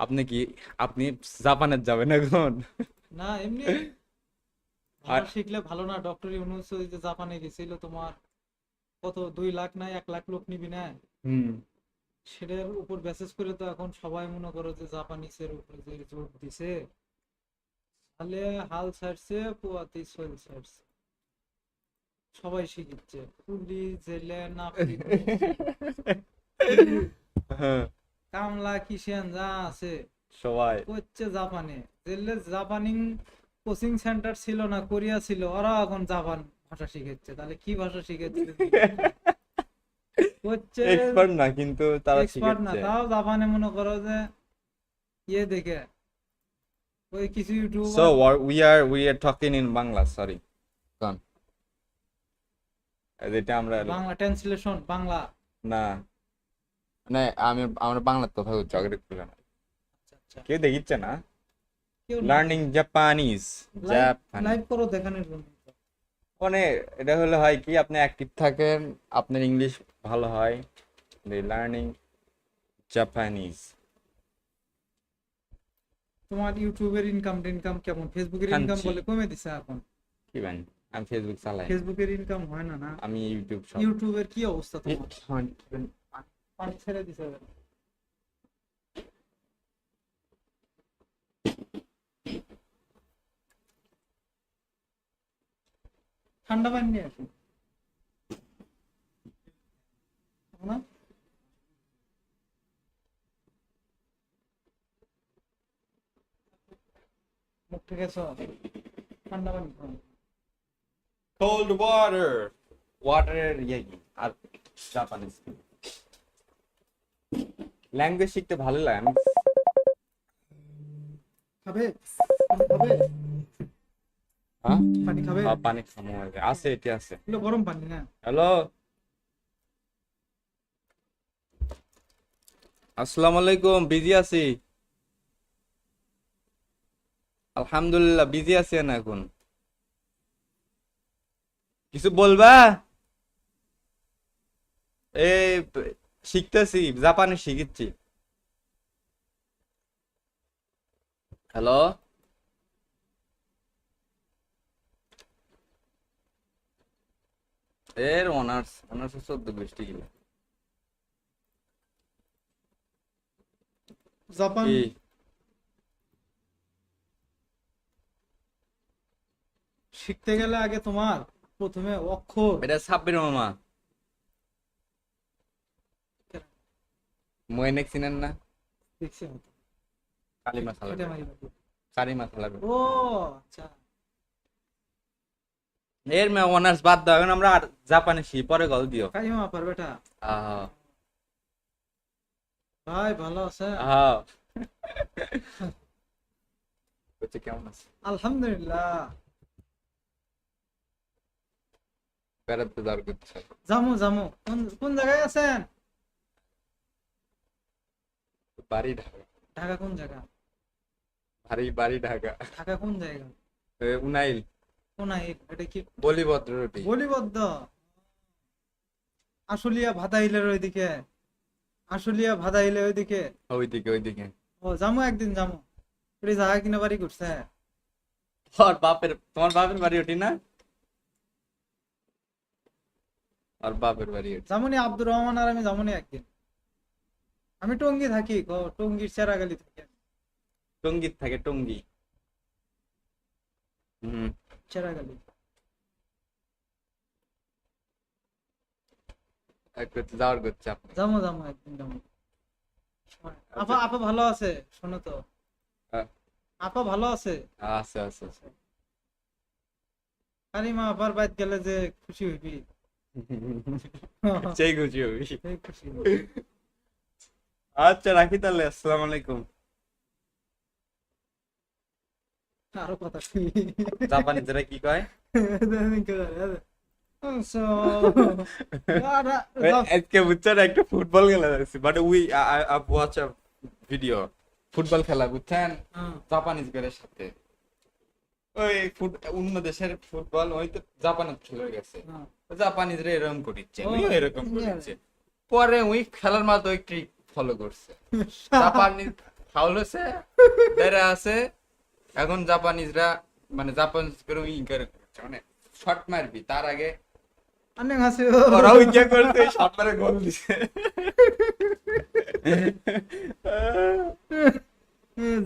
আপনি কি আপনি জাপানে যাবেন এখন? না এমনি আর ভাষা শিখলে ভালো না? ডক্টর ইউনূস ওই যে জাপানে গেছিল তোমার, কত 2 লাখ না 1 লাখ লোক নিবি না, হুম। সেটার উপর বেসিস করে তো এখন সবাই মনে করো যে জাপানিসের উপরে যে জোর দিছে, তাহলে হাল ছাড়ছে পোয়াতি সোল ছাড়ছে, সবাই শিখিচ্ছে। পুলিশ, জেলে, নাপিত, কুলি, হ্যাঁ, কামলা, কিষান যা আছে সবাই। করছে জাপানে। জেলে জাপানি কোচিং সেন্টার ছিল না, কোরিয়া ছিল, ওরা এখন জাপান ভাষা শিখেছে। তাহলে কি ভাষা শিখেছে তুমি দেখো। হচ্ছে এক্সপার্ট না কিন্তু তারা এক্সপার্ট না, শিখাচ্ছে। তাও জাপানে মনে করো যে ইয়ে দেখে ওই কিছু So YouTuber. we are talking in Bangla, sorry. কারণ যেটা আমরা বাংলা ট্রান্সলেশন বাংলা। না, মানে আমরা বাংলাতে কথা বলছি, আগে খুলে না। আচ্ছা আচ্ছা, কেউ দেখিচ্ছে না। কেউ না লার্নিং দেখে জাপানিজ। লাইভ জাপানি লাইভ করো দেখানোর জন্য। মানে এটা হলো হয় কি, আপনি অ্যাক্টিভ থাকেন, আপনার ইংলিশ ভালো হয়। Learning Japanese. তোমার ইউটিউবের ইনকাম টিনকাম কেমন? ফেসবুকের ইনকাম খানছি বলে কমে দিছে এখন। কি জানি, আমি ফেসবুক চালাই না। ফেসবুকের ইনকাম হয় না না? আমি ইউটিউব সব। ইউটিউবের কি অবস্থা তোমার? পানি ছেড়ে দিছে। ঠান্ডা পানি নিয়ে আসুন না। মুখ থেকে ঠান্ডা পানি খাও। Cold water. ওয়াটারের ইয়ে কি আর জাপানিজ ল্যাঙ্গুয়েজ শিখতে ভালো লাগে। আমি খাবে? পানি খাবে? হ্যাঁ, পানি খাবে? পানি খামো আছে, এটি আছে। এগুলো গরম পানি না? হ্যালো, আসসালামু আলাইকুম। বিজি আছি, আলহামদুলিল্লাহ বিজি আছি না এখন। কিছু বলবা? এই শিখতেছি, জাপানি শিখছি। হ্যালো, এর অনার্স অনার্স 14 ডিগ্রি। জাপান কি শিখতে গেলে আগে তোমার প্রথমে অক্ষর। এটা সাব্বির মামা, মইনেক চিনেন না? দেখছি হয়তো। কালিমা এটা খালাবে, মারি বাবু। কারিমা খালাবে। ও আচ্ছা। এর মে অনার্স বাদ দাও, এখন আমরা আর জাপানি শিখি, পরে কল দিও। কাইমা পার বেটা। আহ ভাই ভালো আছে? আহ বলছে কেমন আছে? আলহামদুলিল্লাহ। বেড়াতে যাওয়ার করছে। জামু জামু, কোন কোন জায়গায় আছেন? বাড়ি ঢাকা। ঢাকা কোন জায়গা? বাড়ি বাড়ি ঢাকা। ঢাকা কোন জায়গা? উনাইল, কোন এটা কি? বলিভদ্র রুটি। বলিবদ্ধ। আশুলিয়া ভাতাইলের ওইদিকে? আশুলিয়া ভাতাইলের ওইদিকে? ওইদিকে ওইদিকে। ও জামু, একদিন জামু। এটা জায়গা কিনা বাড়ি করছে? তোমার বাপের বাড়ি ওটি না? আর বাপের বাড়ি ওটি। জামুনি আব্দুর রহমান আর আমি জামুনি একদিন। আমি টঙ্গী থাকি, টঙ্গীর চেরাগালি থাকি আমি। টঙ্গী থাকে, টঙ্গী। হম। চেরাগালি। যাওয়ার করছে আপনি? জামু জামু একদিন জামু। আপা আচ্ছা। আপা ভালো আছে? শোনো তো, আহ, আপা ভালো আছে? আছে আছে আছে। কারিমা আবার বাইত গেলে যে খুশি হইবি। সেই খুশি হবি। সেই খুশি। আচ্ছা রাখি তাহলে, আসসালামু আলাইকুম। আরো কথা শুনি। জাপানিজরা কি কয়? আজকে বুঝছেন একটা ফুটবল খেলা দেখছি, but we watch a video. Football খেলা বুঝছেন, জাপানিজ গেলের সাথে। ওই অন্য দেশের ফুটবল ওই তো জাপানের খেলে গেছে, জাপানিজরা এরকম করিচ্ছে, উইও এরকম করিচ্ছে। পরে ওই খেলার মাঝে ওই ট্রিক ফলো করছে। জাপানিজ ফাউল হয়েছে বেড়ে আছে এখন জাপানিজরা মানে জাপানিজ করে ই করে মানে শট মারবি তার আগে 안녕하세요. ওরাও ইয়ে করতে শট মারে গোল দিছে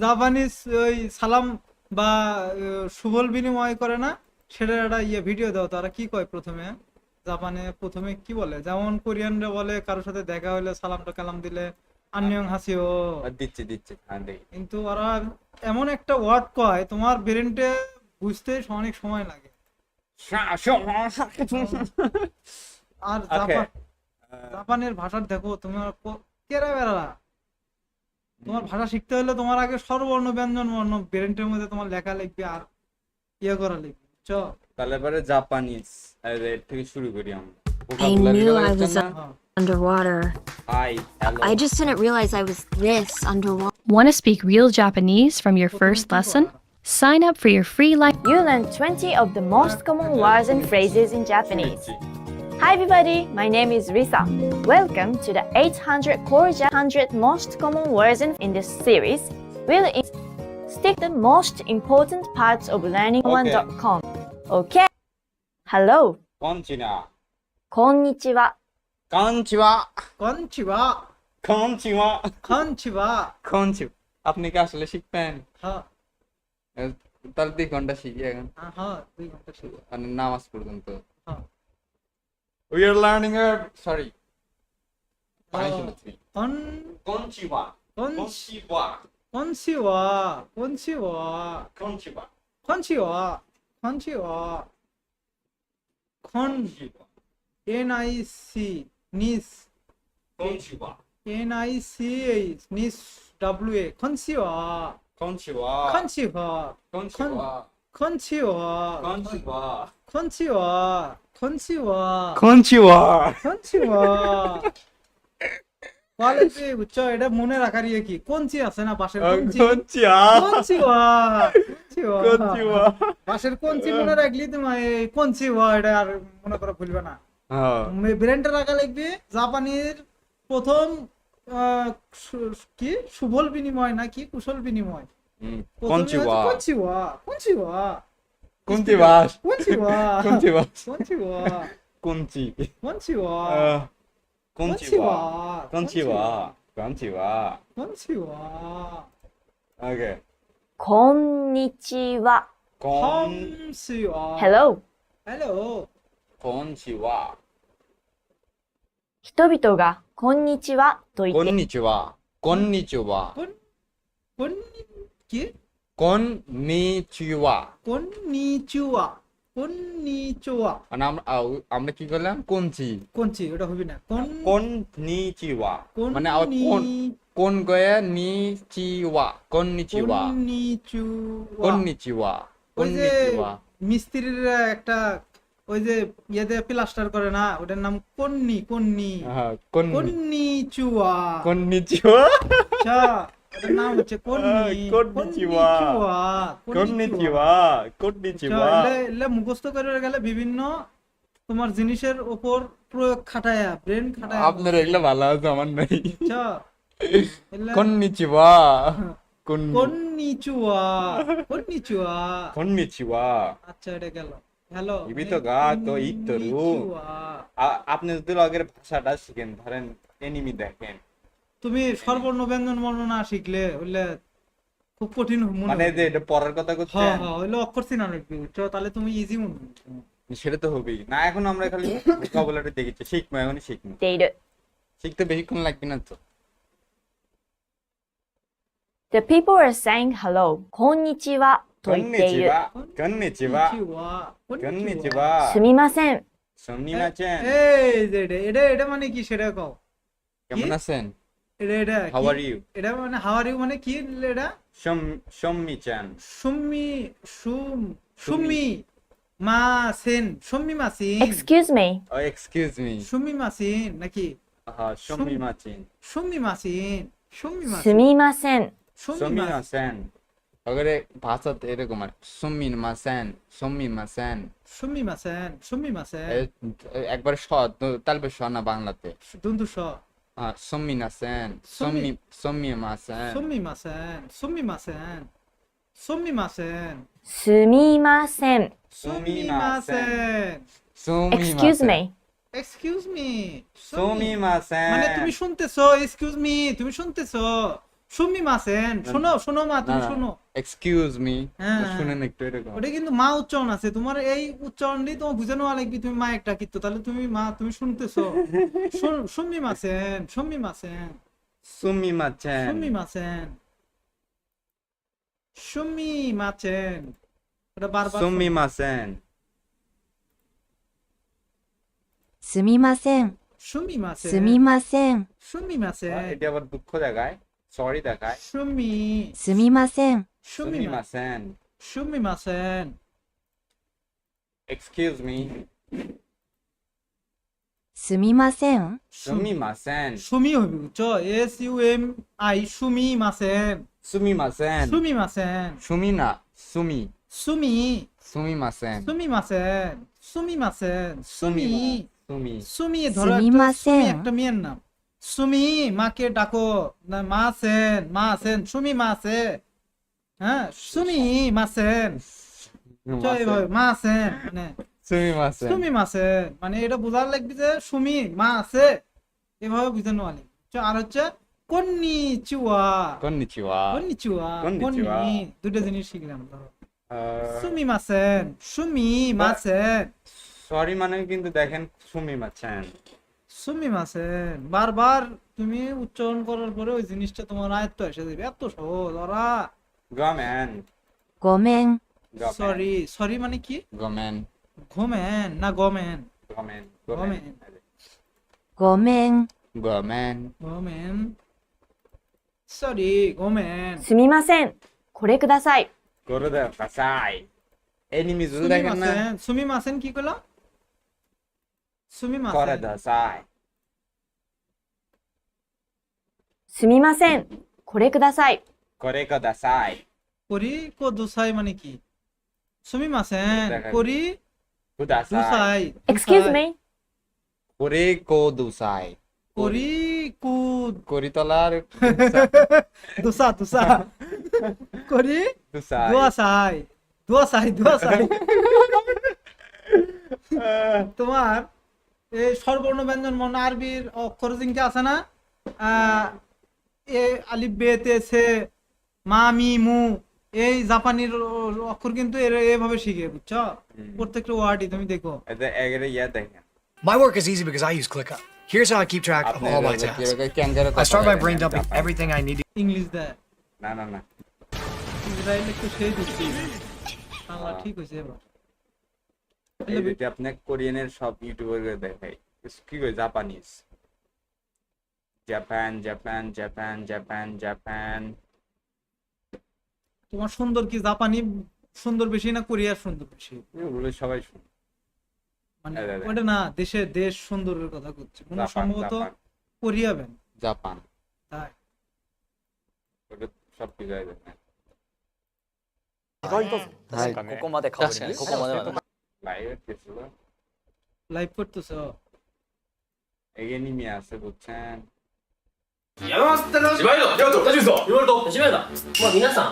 জাপানিজ ওই সালাম বা সুবল বিনিময় করে না, সেটার একটা ইয়ে ভিডিও দাও। তারা কি কয় প্রথমে? জাপানে প্রথমে কি বলে? যেমন কোরিয়ানরা বলে কারোর সাথে দেখা হলে সালামটা কালাম দিলে আন্নিয়ং হাসিও, দিচ্ছে হ্যাঁ দেখি কিন্তু ওরা এমন একটা ওয়ার্ড কয় তোমার ব্রেনটে বুঝতে অনেক সময় লাগে। আর Okay. জাপানের ভাষার দেখো তোমার কেরা বেড়া, তোমার ভাষা শিখতে হলে তোমার আগে স্বরবর্ণ ব্যঞ্জন বর্ণ ব্রেনটের মধ্যে তোমার লেখা লিখবে আর ইয়ে করা লিখবে, বুঝছো? তাহলে পরে জাপানিজ এর থেকে শুরু করি আমরা I knew I was হ্যাঁ। underwater. Hi hello I just didn't realize I was this underwater. Want to speak real Japanese from your প্রথমে first কি lesson? করা? Sign up for your free life. You learn 20 of the most common words and phrases in Japanese. Hi everybody, my name is Risa. Welcome to the 800 core 100 most common words in this series. We'll stick the most important parts of learning1.com. Okay. Hello. কনচিনা Konnichiwa. কনচিওয়া কনচিবা, কনচিওয়া কনচিবা। কনচিওয়া আপনি কি আসলে শিখবেন হ্যাঁ তাহলে 2 ঘন্টা শিখি এখন হ্যাঁ 2 ঘন্টা শিখো। মানে নামাজ পর্যন্ত হ্যাঁ। We are learning a sorry. কন Konnichiwa. কন Konnichiwa. কনচিবা, কনচিবা, Konnichiwa. কনচিবা, কনচিবা, খন NIC নিস, Konnichiwa. NICH নিস WA, কনচিবা, Konnichiwa. কনচিবা, Konnichiwa. কনচিবা, Konnichiwa. কনচিবা, কনচিবা, Konnichiwa. কনচিবা। কোয়ালিটি বুঝছো? এটা মনে রাখার ইয়ে কি? কঞ্চি আছে না পাশের কঞ্চি? Konnichiwa. কঞ্চিবা, কঞ্চিবা। Konnichiwa. পাশের কঞ্চি মনে রাখলি তোমার এই কঞ্চিবা এটা আর মনে করে ভুলবে না। হ্যাঁ ব্রেনটা রাখা লিখবে। জাপানির প্রথম কি সুবল বিনিময় না কি কুশল বিনিময়? প্রথমে হচ্ছে Konnichiwa. কঞ্চিবা, কঞ্চিবা, Konnichiwa. কঞ্চিবা, Konnichiwa. কঞ্চিবা, Konchi. কঞ্চিবা, Konnichiwa. Konnichiwa. Konnichiwa. কঞ্চিবা। Okay. Konnichiwa. কঞ্চিবা। Hello. Hello. Konnichiwa. 人々がこんにちはと言って Konnichiwa. Konnichiwa. কোন কি? Konnichiwa. কন্নিচুয়া, কন্নিচুয়া। মানে আমরা কি করলাম কোনচি কোনচি ওটা হবে না। konnichiwa মানে আবার কোন গয়া নিচিওয়া konnichiwa কন্নিচুয়া। konnichiwa ওই যে konnichiwa মিস্ত্রিরা একটা ওই যে ইয়েতে প্লাস্টার করে না, ওটার নাম কন্নি, কন্নি, হ্যাঁ কন্নিচুয়া। konnichiwa আচ্ছা ওটার নাম হচ্ছে কন্নি, কন্নিচিওয়া। কন্নিচুয়া। konnichiwa konnichiwa এলে মুখস্থ করে গেলে বিভিন্ন তোমার জিনিসের উপর প্রয়োগ খাটায়া ব্রেন খাটায়া। আপনার এগুলো ভালো আছে আমার নাই আচ্ছা এলে konnichiwa কন্নিচুয়া, কন্নিচুয়া। konnichiwa আচ্ছা এটা গেল। হ্যালো ইবিতো গা তো ইতরু আপনি যদি লগের ভাষাটা শিখেন ধরেন এনিমি দেখেন তুমি স্বরবর্ণ ব্যঞ্জন বর্ণ না শিখলে হইলে খুব কঠিন মনে মানে হবে। যে এটা পড়ার কথা হ্যাঁ করছেন হ্যাঁ হইলে অক্ষর চিনা লাগবে, বুঝছো? তাহলে তুমি ইজি মনে হবে। সেটা তো হবেই না এখন আমরা খালি ভোকাবুলারি দেখেছি শিখবো এখনই শিখবো ている。 শিখতে বেশিক্ষণ লাগবে না তো The people are saying hello. こんにちはと言っている。 konnichiwa konnichiwa すみません。 সুমিমাচেন এই যে এটা মানে কি সেটা কও। কেমন আছেন এটা হাউ কি? আর ইউ এটা মানে হাউ আর ইউ মানে কি? এটা সুমিচান সুমি সুমি মাসেন, সুমি মাসিন, Excuse me. ও এক্সকিউজ মি সুমি মাসিন নাকি হ্যাঁ সুমিমাচেন সুমি মাসিন, সুমি す মাসিন, みません。 সুমি মাসিন, সুমিমাচেন আগরে ভাষাতে এরকম আর সুমিমাচেন সুমিমাচেন সুমি মাসেন, সুমি মাসেন, একবার স তালবে স না বাংলাতে দুন্দু স। Sumimasen. Sumi- Sumimasen. すみませんすみませんすみませんすみません。すみません Excuse me. Excuse me Sumimasen. মানে তুমি শুনতেছো এক্সকিউজ মি তুমি শুনতেছো সুমিমাসেন শোনো শোনো মা তুমি শোনো Excuse me. হ্যাঁ, শুনেন একটু এরকম। ওটা কিন্তু মা উচ্চারণ আছে তোমার এই উচ্চারণটি তোমার বুঝে নেওয়া লাগবে তুমি মা একটা কিন্তু তাহলে তুমি মা তুমি শুনতেছো সুমিমাসেন সুমিমাসেন Sumimasen. সুমিমাসেন সুমিমাসেন এটা বারবার শোনো। Sumimasen. すみません。 সুমিমাসেন すみません。 সুমিমাসেন এটা আবার দুঃখ দেখায়, সরি দেখায়। Sumi すみません。 সুমিমাসেন Sumimasen. সুমিমাসেন Excuse me. すみません。 Sumimasen. Sumi হইবে বুঝছো SUMI সুমিমাসেন Sumimasen. সুমিমাসেন Sumina. Sumi. Sumi Sumimasen. সুমিমাসেন সুমিমাসেন Sumi Sumi. Sumi ধরো একটা সুমিমাসেন। সুমি একটা মেয়ের নাম সুমি মাকে ডাকো না মাসেন মাসেন সুমি মাসে হ্যাঁ সুমি মাসেন জয় ভাই মাসেন মানে Sumimasen. সুমি মাসেন মানে এটা বোঝার লাগবে যে সুমি মাসে এভাবে বুঝানো আলি আর হচ্ছে কন্নিচিওয়া Konnichiwa. Konnichiwa konnichiwa. কন্নি দুটো জিনিস শিখলাম ধরো Uh, sumimasen sumimasen sorry মানে কিন্তু দেখেন সুমিমাsen. সুমি মাসেন বারবার তুমি উচ্চারণ করার পরে ওই জিনিসটা তোমার আয়ত্ত এসে যাবে এত সহজ ওরা Gomen. ごめん。 Gomen. সরি সরি মানে কি Gomen. ঘুমেন না গমেন Gomen. Gomen. ごめん。 Gomen. গমেন সরি গমেন すみません。これください。 করে দেয় কাসাই। এনিমি জুল সুমি দেখেন না? মাসেন সুমি মাসেন কি কইলা সুমি করে মাসেন দাসাই। すみません。これください。 করে দাসাই। করি কো দুসাই মানে কি সুমি মাসেন দেখা- করি কুদাসাই। দুসাই Excuse me. করে কো দুসাই। করি কু করিতলার দুসা দুসা করি দুসাই। দুয়াসাই দুয়াসাই দুয়াসাই তোমার এই স্বরবর্ণ ব্যঞ্জন বর্ণ আরবির অক্ষর জিনকে আছে না এ আলিফ বে তে সে মা মি মু এই জাপানির অক্ষর কিন্তু এভাবে শিখে বুঝছো প্রত্যেকটা ওয়ার্ডই তুমি দেখো এটা এগরে ইয়া দেখেন। My work is easy because I use ClickUp. Here's how I keep track of আপনি all my এগুলো tasks. কিভাবে ক্যাঙ্গারু I কথা start by বলেন, brain dumping Japan. everything I need to English দেয় না না না। ইসরায়েল একটু সেই দিচ্ছি বাংলা ঠিক হয়েছে এবার এই যদি আপনি কোরিয়ানের সব ইউটিউবার দেখাই কি কই Japanese. Japan Japan Japan Japan Japan. তোমার সুন্দর কি জাপানি সুন্দর বেশি না কোরিয়ার সুন্দর বেশি এগুলো সবাই শুনে। মানে হ্যাঁ, হ্যাঁ। ওটা না দেশ সুন্দরের কথা করছে মনে হয় জাপান সম্ভবত জাপান কোরিয়া ব্যান জাপান। তাই ওটা সব কিছু হয়ে যাবে। はい、ここまでかぶる。ここまでは。 লাইভ কিছু লাইভ করতেছ এনিমি আছে বুঝছেন। 芝居だまあ皆さん、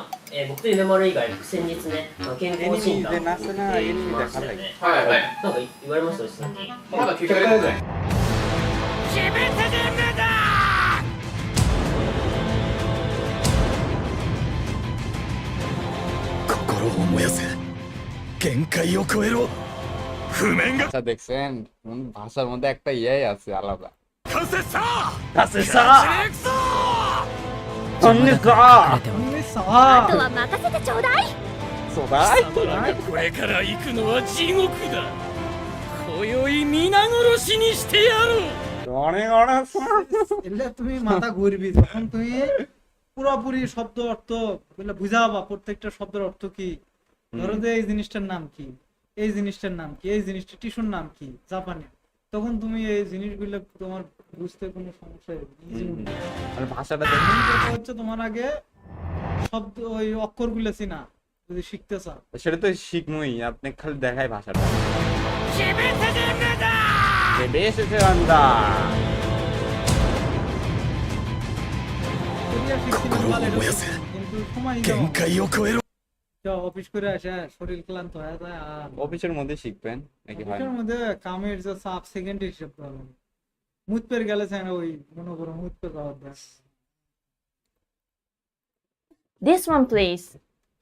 僕と夢丸以外先日ね、健康診断 এনিমি でなせなエニミで ましたよ খালাই। ねなんか言われましたよさっきまだ結果出てない心を燃やせ限界を超えろ譜面が আচ্ছা দেখছেন ভাষার মধ্যে একটা ইয়াই আছে আলাদা। 完成した さあは任せてちょうだい。そうだい。これから行くのは地獄だ今宵皆殺しにしてやる অনেক অনেক এলে তুমি মাথা ঘুরবি যখন তুমি পুরোপুরি শব্দ অর্থ বুঝাবা প্রত্যেকটা শব্দের অর্থ কি ধরো যে এই জিনিসটার নাম কি এই জিনিসটার নাম কি এই জিনিসটা টিস্যুর নাম কি জাপানে তখন তুমি এই জিনিসগুলো তোমার বুঝতে কোনো সমস্যা হবে না, easy হবে। আর ভাষাটা দেখেন যেটা হচ্ছে তোমার আগে শব্দ ওই অক্ষরগুলো চিনা যদি শিখতে চাও সেটা তো শিখমই আপনি খালি দেখাই ভাষাটা। বেশ এসে আন্দা কোরিয়া শিখছিলেন ভালো কিন্তু সময় অফিস করে আসে শরীর ক্লান্ত হয়ে যায় আর অফিসের মধ্যে শিখবেন নাকি হয় অফিসের মধ্যে কামের যে চাপ সেকেন্ড হিসেব করা মুতপের গেলে চাই না ওই মনে করো মুতপে পাওয়ার দেয় This one, please.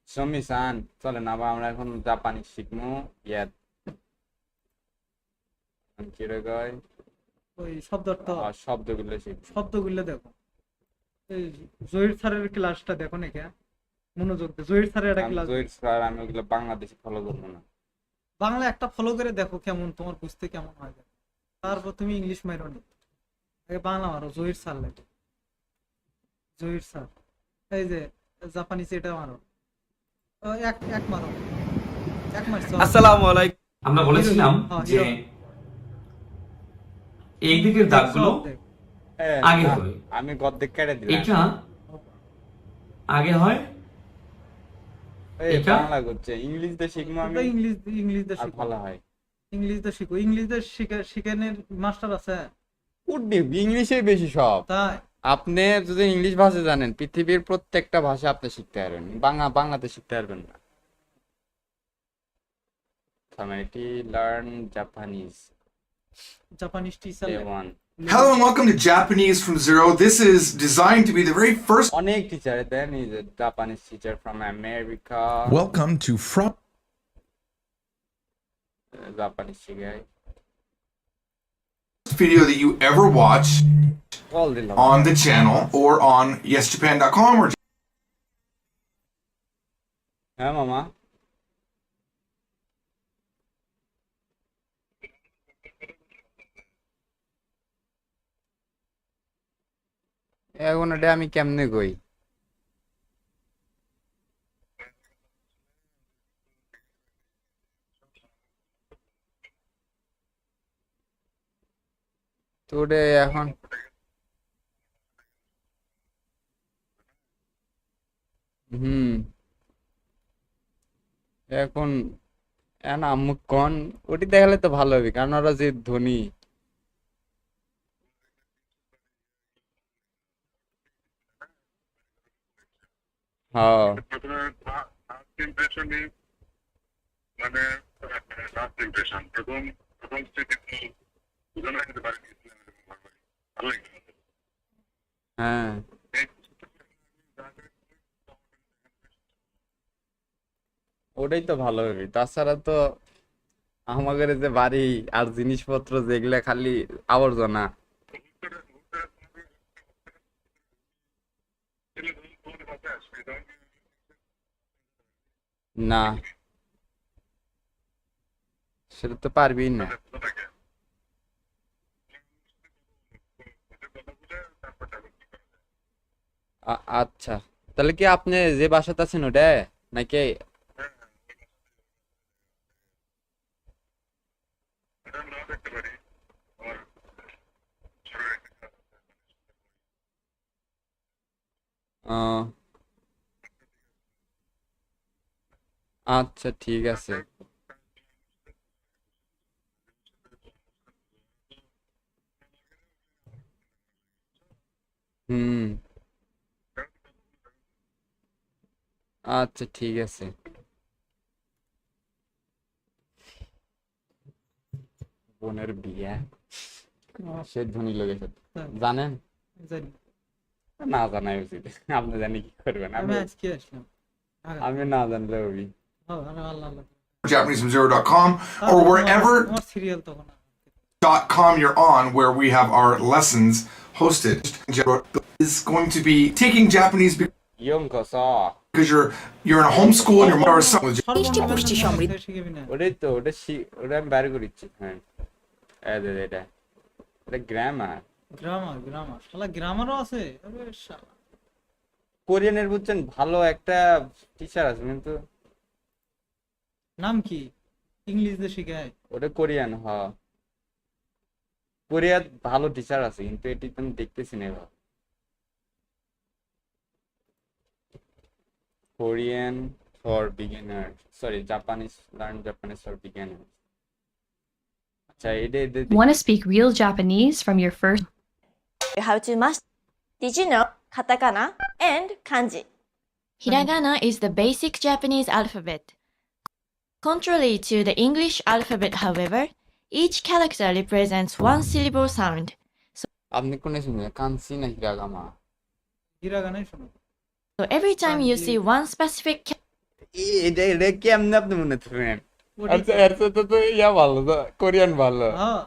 সমি-সান চলেন আবার আমরা এখন জাপানি শিখবো ইয়াত কি রে গায় ওই শব্দটা শব্দগুলো শিখবো শব্দগুলো দেখো এই জহির স্যারের ক্লাসটা দেখো নাকি মনোযোগ দিয়ে জহির স্যারের একটা ক্লাস জহির স্যার আমি ওগুলো বাংলাদেশে ফলো করবো না বাংলা একটা ফলো করে দেখো কেমন তোমার বুঝতে কেমন হয় তারপর তুমি ইংলিশ মারো নি আগে বাংলা মারো জহির স্যার লাগে জহির স্যার এই যে জাপানিজ এটা মারো এক মারো এক মারছো আসসালামু আলাইকুম আমরা বলেছিলাম যে এই দিকের দাগগুলো আগে হবে আমি গদ্দে কেটে দিলাম এটা আগে হয় এই এটা? বাংলা করছে ইংলিশ দিয়ে শিখবো আমি ইংলিশ দিয়ে আর শিখো ভালো হয় ইংলিশ দিয়ে শিখো ইংলিশ দিয়ে শিখানোর মাস্টার আছে উর্দু ইংলিশে বেশি সব তাই আপনি যদি ইংলিশ ভাষা জানেন পৃথিবীর প্রত্যেকটা ভাষা আপনি শিখতে পারবেন বাংলাতে শিখতে পারবেন না Community learn Japanese. Japanese teacher Day one. Hello and welcome to Japanese from Zero. This is designed to be the very first. অনেক teacher then is a Japanese teacher from America. Welcome to Japanese শিখায় video that you ever watch call দিলাম on the channel or on yesjapan.com or হ্যাঁ মামা এখন এটা আমি কেমনে কই তো ওটা এখন এখন আম্মু কন ওটি দেখালে তো ভালো হবে কারণ ওরা যে ধনী হ্যাঁ হ্যাঁ ওটাই তো ভালো হবে তাছাড়া তো আমাদের যে বাড়ি আর জিনিসপত্র যেগুলা খালি আবর্জনা না সেটা তো পারবি না আচ্ছা তাহলে কি আপনি যে বাসাতে আছেন ওটা নাকি আচ্ছা ঠিক আছে হুম আচ্ছা ঠিক আছে বোনের বিয়ে সে ধনী লোকের সাথে জানেন জানি না জানাই উচিত আপনি জানি কি করবেন আমি আজকে আসলাম আমি না জানলে হবি আল্লাহ JapaneseFromZero.com or wherever আমার সিরিয়াল তখন .com you're on where we have our lessons hosted is going to be taking Japanese young cos because you're in a homeschool and your mother is something শিখবি না ওটাই তো ওটা আমি বাইরে করেছি হ্যাঁ এটা গ্রামার শালা গ্রামারও আছে আরে শালা কোরিয়ানের বুঝছেন ভালো একটা টিচার আছে কিন্তু নাম কি ইংলিশ দিয়ে শেখায় ওটা কোরিয়ান কোরিয়ার ভালো টিচার আছে কিন্তু এটি তো আমি দেখতেছি না এবার Korean for beginner sorry Japanese learn Japanese for beginner আচ্ছা এটা Want to speak real Japanese from your first how to master. Did you know katakana, and kanji. Hiragana is the basic Japanese alphabet. Contrary to the English alphabet, however, each character represents one syllable sound. আপনি কোনে শুনছেন, কাঞ্চি না হিরাগামা? হিরাগানাই শোনো। So every time you see one specific এটা কেমনে আপনি মনে থাকবেন? আচ্ছা এর সাথে তো ইয়া ভালো, কোরিয়ান ভালো। হ্যাঁ।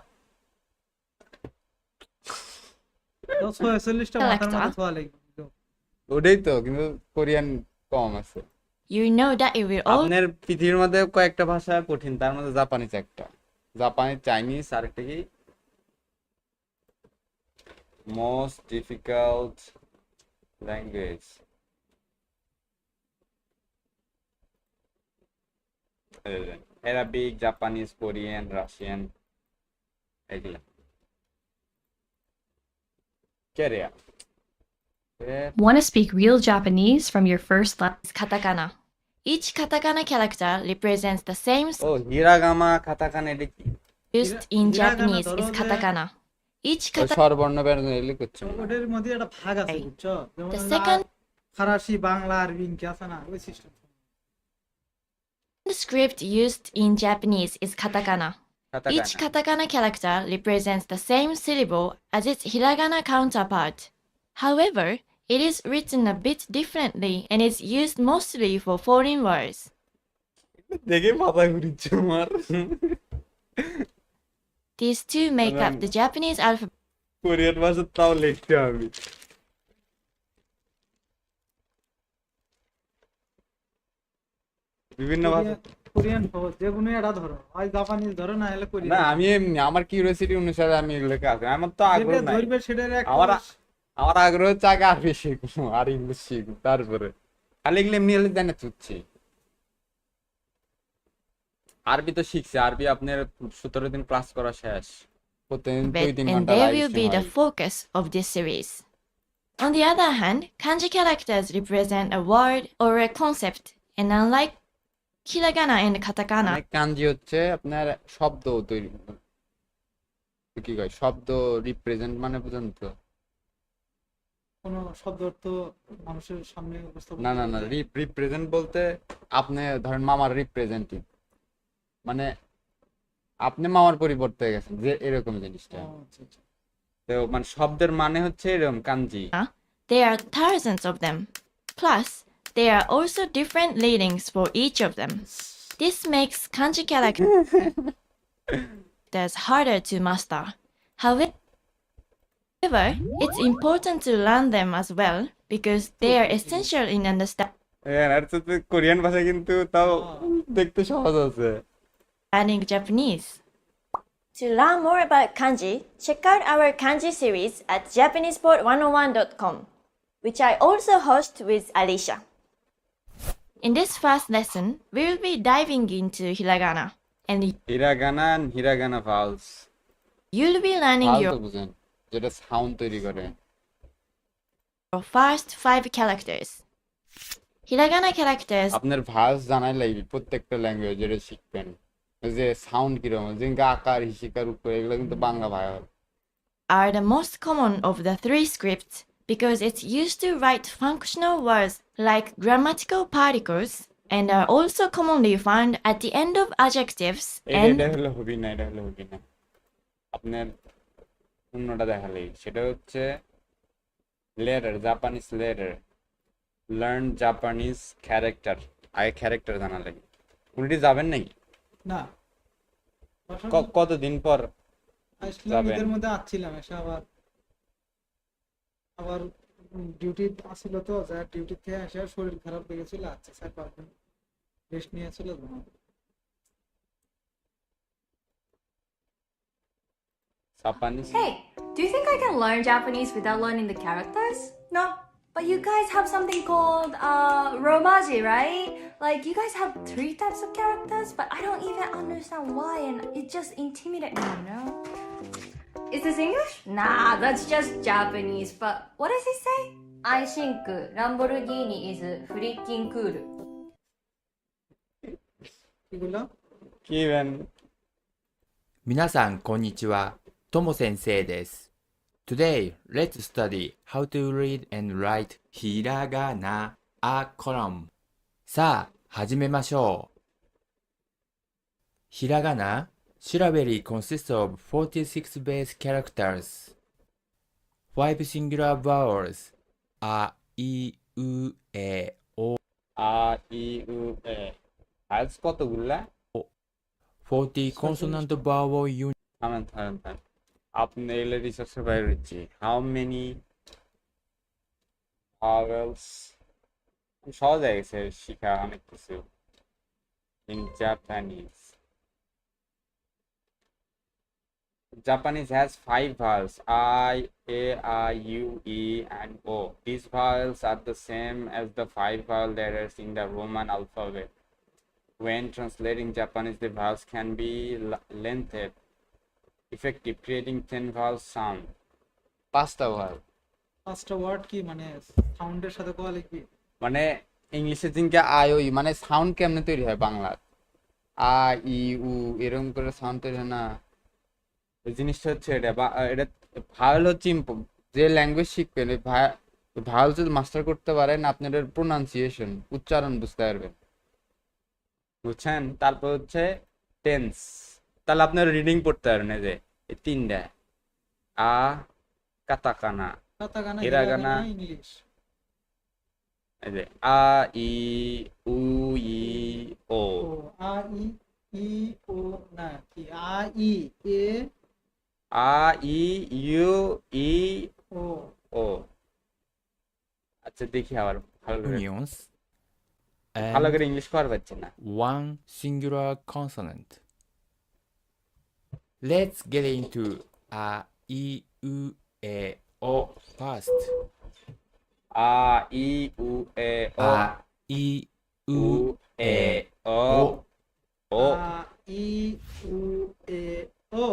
তো 46টা মাথার মধ্যে থোয়া লাগবে। ওটাই তো, কিন্তু কোরিয়ান কম আছে। You know that it will all আপনার পৃথিবীর মধ্যে কয়েকটা ভাষা কঠিন, তার মধ্যে জাপানিজ একটা, জাপানি, চাইনিজ, আরেকটা কি most difficult language, Arabic, Japanese, Korean, Russian, এগুলা Korea. Want to speak real Japanese from your first lesson? is katakana. Each katakana character represents the same ও হিরাগামা, কাতাকানা, এটা কি? used in Japanese is katakana. Each katakana স্বরবর্ণ ব্যঞ্জন এগুলো করছে। ওটার মধ্যে একটা ভাগ আছে, বুঝছো? যেমন the second ফারাসি, বাংলা, আরবি কি আছে না, ওই system. script used in Japanese is katakana. Each katakana character represents the same syllable as its hiragana counterpart. However, it is written a bit differently and is used mostly for foreign words. দেখে মাথা ঘুরিচ্ছে আমার। These two make up the Japanese alphabet. Korean ভাষা তাও লিখতে হবে। বিভিন্ন ভাষা, Korean সহজ, যে কোনো একটা ধরো, হয় জাপানিজ ধরো না হলে কোরিয়ান। না আমি এমনি আমার কিউরিওসিটি অনুসারে আমি এগুলোকে আসবে, আমার তো আগ্রহ যেটা নাই। ধরবে সেটার একটা আমার আগ্রহ হচ্ছে আগে আরবি শিখবো আর ইংলিশ শিখবো, তারপরে খালি এগুলো এমনি হলে জানা চুচ্ছি। আরবি তো শিখছি, আরবি আপনার 17 দিন ক্লাস করা শেষ, প্রতিদিন 2-3 And ঘন্টা they live will be the focus of this series. On the other hand, kanji characters represent a word or a concept, and unlike hiragana and katakana, কাঞ্জি হচ্ছে আপনার শব্দ তৈরি, কি কয় শব্দ রিপ্রেজেন্ট মানে বুঝেন তো? কোন শব্দ অর্থ মানুষের সামনে উপস্থাপন। না না না, রিপ্রেজেন্ট বলতে আপনি ধরেন মামার রিপ্রেজেন্টেটিভ, মানে আপনি মামার পরিবর্তে গেছেন, যে এরকম জিনিসটা। তো মানে শব্দের মানে হচ্ছে এরকম কাঞ্জি। there are thousands of them. Plus, there are also different readings for each of them. This makes kanji characters harder to master. However, it's important to learn them as well because they are essential in understanding Korean ভাষা কিন্তু তাও দেখতে সহজ আছে। Japanese. To learn more about kanji, check out our kanji series at JapanesePort101.com, which I also host with Alicia. In this first lesson, we will be diving into hiragana, and hiragana ভালস, you'll be learning ভালস your বুঝেন, যেটা sound তৈরি করে। first 5 characters. Hiragana characters আপনার ভালস জানাই লাগবে প্রত্যেকটা language যেটা শিখবেন, যে সাউন্ড কিরকম, যেটা আকার, হিসিকার, উপরে, এগুলো কিন্তু বাংলা ভাষা are the most common of the 3 scripts because it's used to write functional words like grammatical particles and are also commonly found at the end of adjectives and এটা হলো হবি না, এটা হলো হবি না, আপনার অন্যটা দেখালেই। সেটা হচ্ছে letter, Japanese letter, learn Japanese character, আগে ক্যারেক্টার জানা লাগে। কোনটি যাবেন নাকি? না, কতদিন পর আসলাম, এদের মধ্যে আসছিলাম, এসে আবার ডিউটি আসছিল, তো যা ডিউটি থেকে এসে শরীর খারাপ লেগেছিল, আচ্ছা 4-5 দিন রেস্ট নিয়েছিল। Japanese. Hey, do you think I can learn Japanese without learning the characters? No, but you guys have something called romaji, right? Like you guys have 3 types of characters, but I don't even understand why, and it just intimidates me, you know? Is this English? Nah, that's just Japanese. But what does he say? I think Lamborghini is freaking cool. কি Ben? 皆さんこんにちは、とも先生です。Today, let's study how to read and write ひらがな a column. さあ、始めましょう。ひらがな syllabary consists of 46 base characters. 5 singular vowels あ、い、う、え、お。আ ই উ এ আজ কতগুলা 40 consonant vowel unit. থামেন আপনি এলে রিসার্চের বাইরে রয়েছে how many vowels সহজ হয়ে গেছে শিখা অনেক কিছু in Japanese has 5 vowels I, A, I, U, E and O. These vowels are the same as the 5 vowel letters in the Roman alphabet. When translating Japanese, the vowels can be lengthened, effective, creating 10 vowel sound. Pasta vowel. পাঁচটা word কি মানে সাউন্ডের সাথে কোয়া লিখবি? মানে ইংলিশে জিনকে আই ও ই মানে সাউন্ড কেমনে তৈরি হয় বাংলা আ ই উ এরকম করে সাউন্ড তৈরি হয় না এই জিনিসটা হচ্ছে এটা এটা ভাওয়েল হচ্ছে যে ল্যাঙ্গুয়েজ শিখবেন ওই ভাওয়েল যদি মাস্টার করতে পারেন আপনাদের প্রোনাউন্সিয়েশন উচ্চারণ বুঝতে পারবেন বুঝছেন তারপর হচ্ছে টেন্স তাহলে আপনার রিডিং পড়তে পারবেন এই যে এই তিনটা আ কাতাকানা কাতাকানা হিরাগানা ইংলিশ এই যে আ ই উ ই ও ও আ ই ই ও না কি আ ই এ আ ই ইউ ই ও ও আচ্ছা দেখি আবার ভালো করে Unions ভালো and করে ইংলিশ করা পাচ্ছে না one singular consonant. Let's get into a, i, u, e, o first. A E uh A O A, i, uh u, A e, O O a E uh A O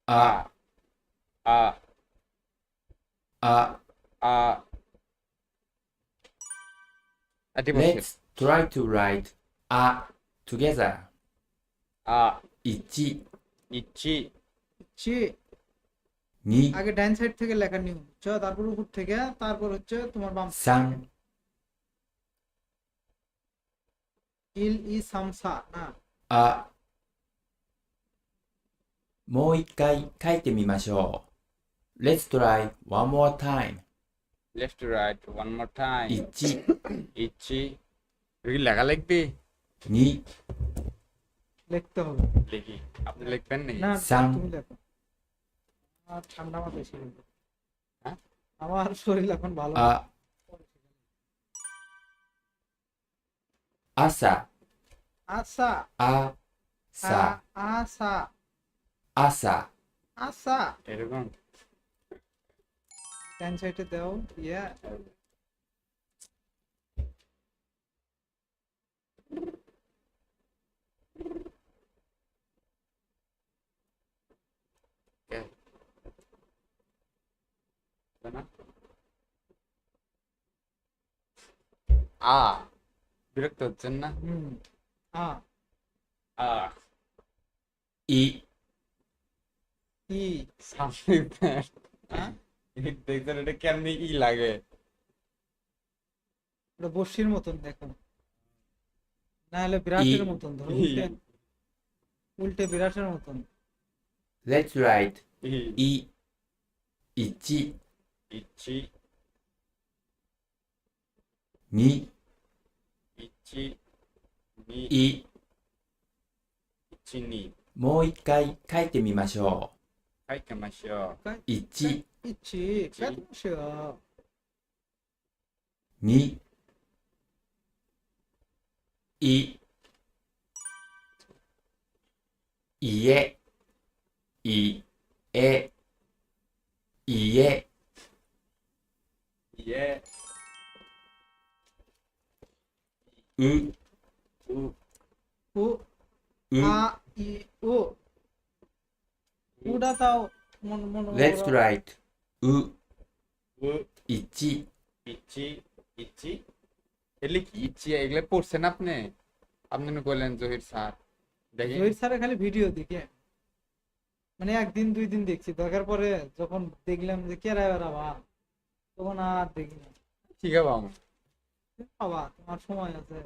a a, a a. আ আটি বলছে Let's try to write a together. আ 1, ইচ্ছি চি 2, আগে ডান side থেকে লেখা new তারপর উপর থেকে তারপর হচ্ছে তোমার বাম 3, イルイサムサなあ。もう一回書いてみましょう。Let's try one more time. left to right one more time 1、ইচ্ছি লেখা লিখবি 2、 লিখতে হবে লিখি আপনি লিখবেন নাকি না সাম। তুমি লেখো আমার ঠান্ডা মাথা বেশি হলো। হ্যাঁ? আমার শরীর এখন ভালো あ、朝、 আসা あ、 আ さ、 আসা 朝、 আসা এরকম ডান সাইডে দাও ইয়া না আ বিরক্ত হচ্ছেন না আ আい、 ই সামনে হ্যাঁ দেখছেন এটা কেমনি ই লাগে এটা বর্ষির মতন দেখো না হলে বিরাটের মতন ধরো উল্টে উল্টে বিরাটের মতন Let's write いい、1、一2、一二い。一二もう一回書いてみましょ書いてみましょうう。1、 ইচ্ছি কাট মাসে 2、い、家、い、え、家、家う、うওう。 আ ই ও উড়া দাও মন মন Let's write う、う1、ইচি ইচি এলে কি ইচি এগুলো পড়ছেন আপনি আপনি না বললেন জহির স্যার দেখেন জহির স্যারের খালি ভিডিও দেখে মানে একদিন 2 দিন দেখছি, দেখার পরে যখন দেখলাম যে কেরা বেড়াবা, তখন আর দেখি না। ঠিক আছে বাবা। বাবা তোমার সময় আছে।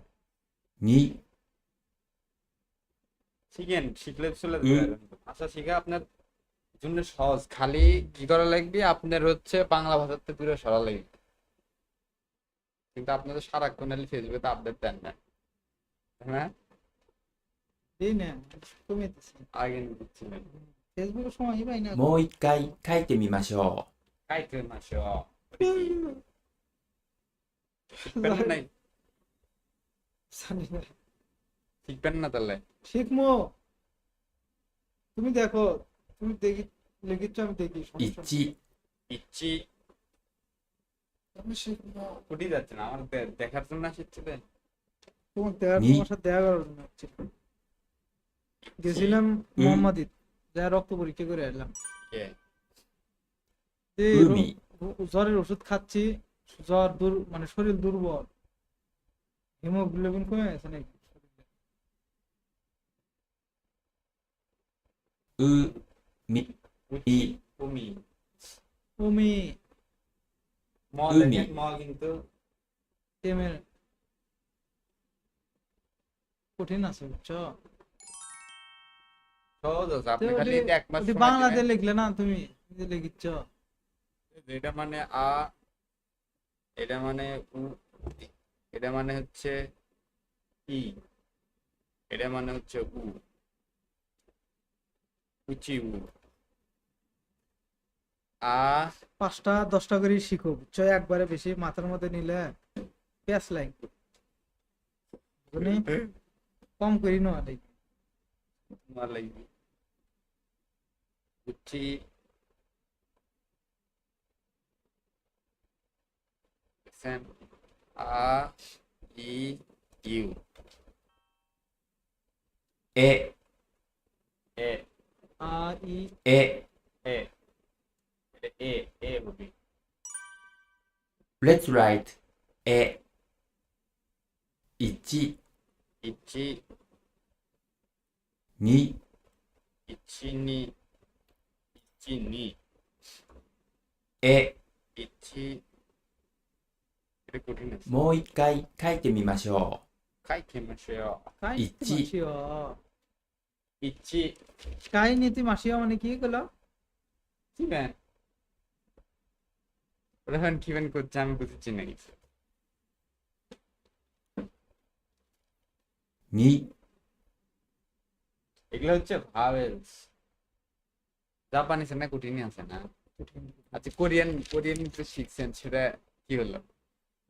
2、 শিখেন, শিখলে চলে হুম। যাবে। ভাষা শিখা আপনার জন্য সহজ, খালি কি করা লাগবে আপনার হচ্ছে বাংলা ভাষাতে পুরো সরা লাগবে। কিন্তু আপনাদের সারাক্ষণ ফেসবুকে আপডেট দেন না, হ্যাঁ এই না তুমি আগে দিচ্ছিলেন। ফেসবুকে সময় পাই না। もう一回書いてみましょ খাইতে মাস শিখবেন নাই, জানি না। শিখবেন না তাহলে। শিখমো, তুমি দেখো, তুমি দেখি লিখিচ্ছ, আমি দেখি, う。 সমস্যা নেই। 1、 ইচ্ছি আমি শিখবো। ফুটি যাচ্ছে না আমার, দেখার জন্য শিখছিলেন। তোমার নি। তোমার সাথে দেখা করার জন্য আসছি। গেছিলাম মোহাম্মদীর, যা রক্ত পরীক্ষা করে এলাম। কে? যে উর্মি। জ্বরের ওষুধ খাচ্ছি, জ্বর মানে শরীর দুর্বল, হিমোগ্লোবিন কমে গেছে নাকি? う、み、い、 তুমি তুমি ম উর্মি। দেখেন, ম কিন্তু টেমের কঠিন আছে, বুঝছো? সহজ আছে, আপনি তো খালি ওটি- 1 মাস ওটি সময় বাংলাতে দিবেন। লিখলে না, তুমি যে লিখিচ্ছ। এটা মানে আ, এটা মানে উ, এটা মানে হচ্ছে ই, এটা মানে হচ্ছে উ, উচি উ, আ 5টা 10টা করে শিখো, বুঝছো? একবারে বেশি মাথার মধ্যে নিলে প্যাস লাগবে, বুঝলি? কম করি না লাগবে। তোমার লাগবে উচি, দেখছেন? আ ই ইউ,え、 এ আ ইえ、 এ, এটা এ হবে। Let's write え、1、 ইচ্ছি 2、 ইচ্ছি নি, ইচ্ছি নি, え、 ইচ্ছি, এটা কঠিন আছে। もう一回書いてみましょ খাই খেমাশিও, কাই ইচ্ছি। মাসিও, ইচ্ছি কাই নীতি মাসিও মানে কি গেল? চিবেন, ওরা এখন কিবেন করছে আমি বুঝেছি নাকি। う。2、 এগুলো হচ্ছে ভাওয়েলস। জাপানিজ না কঠিনই আছে না? আচ্ছা কোরিয়ান, কোরিয়ান তো শিখছেন, সেটা কি হলো?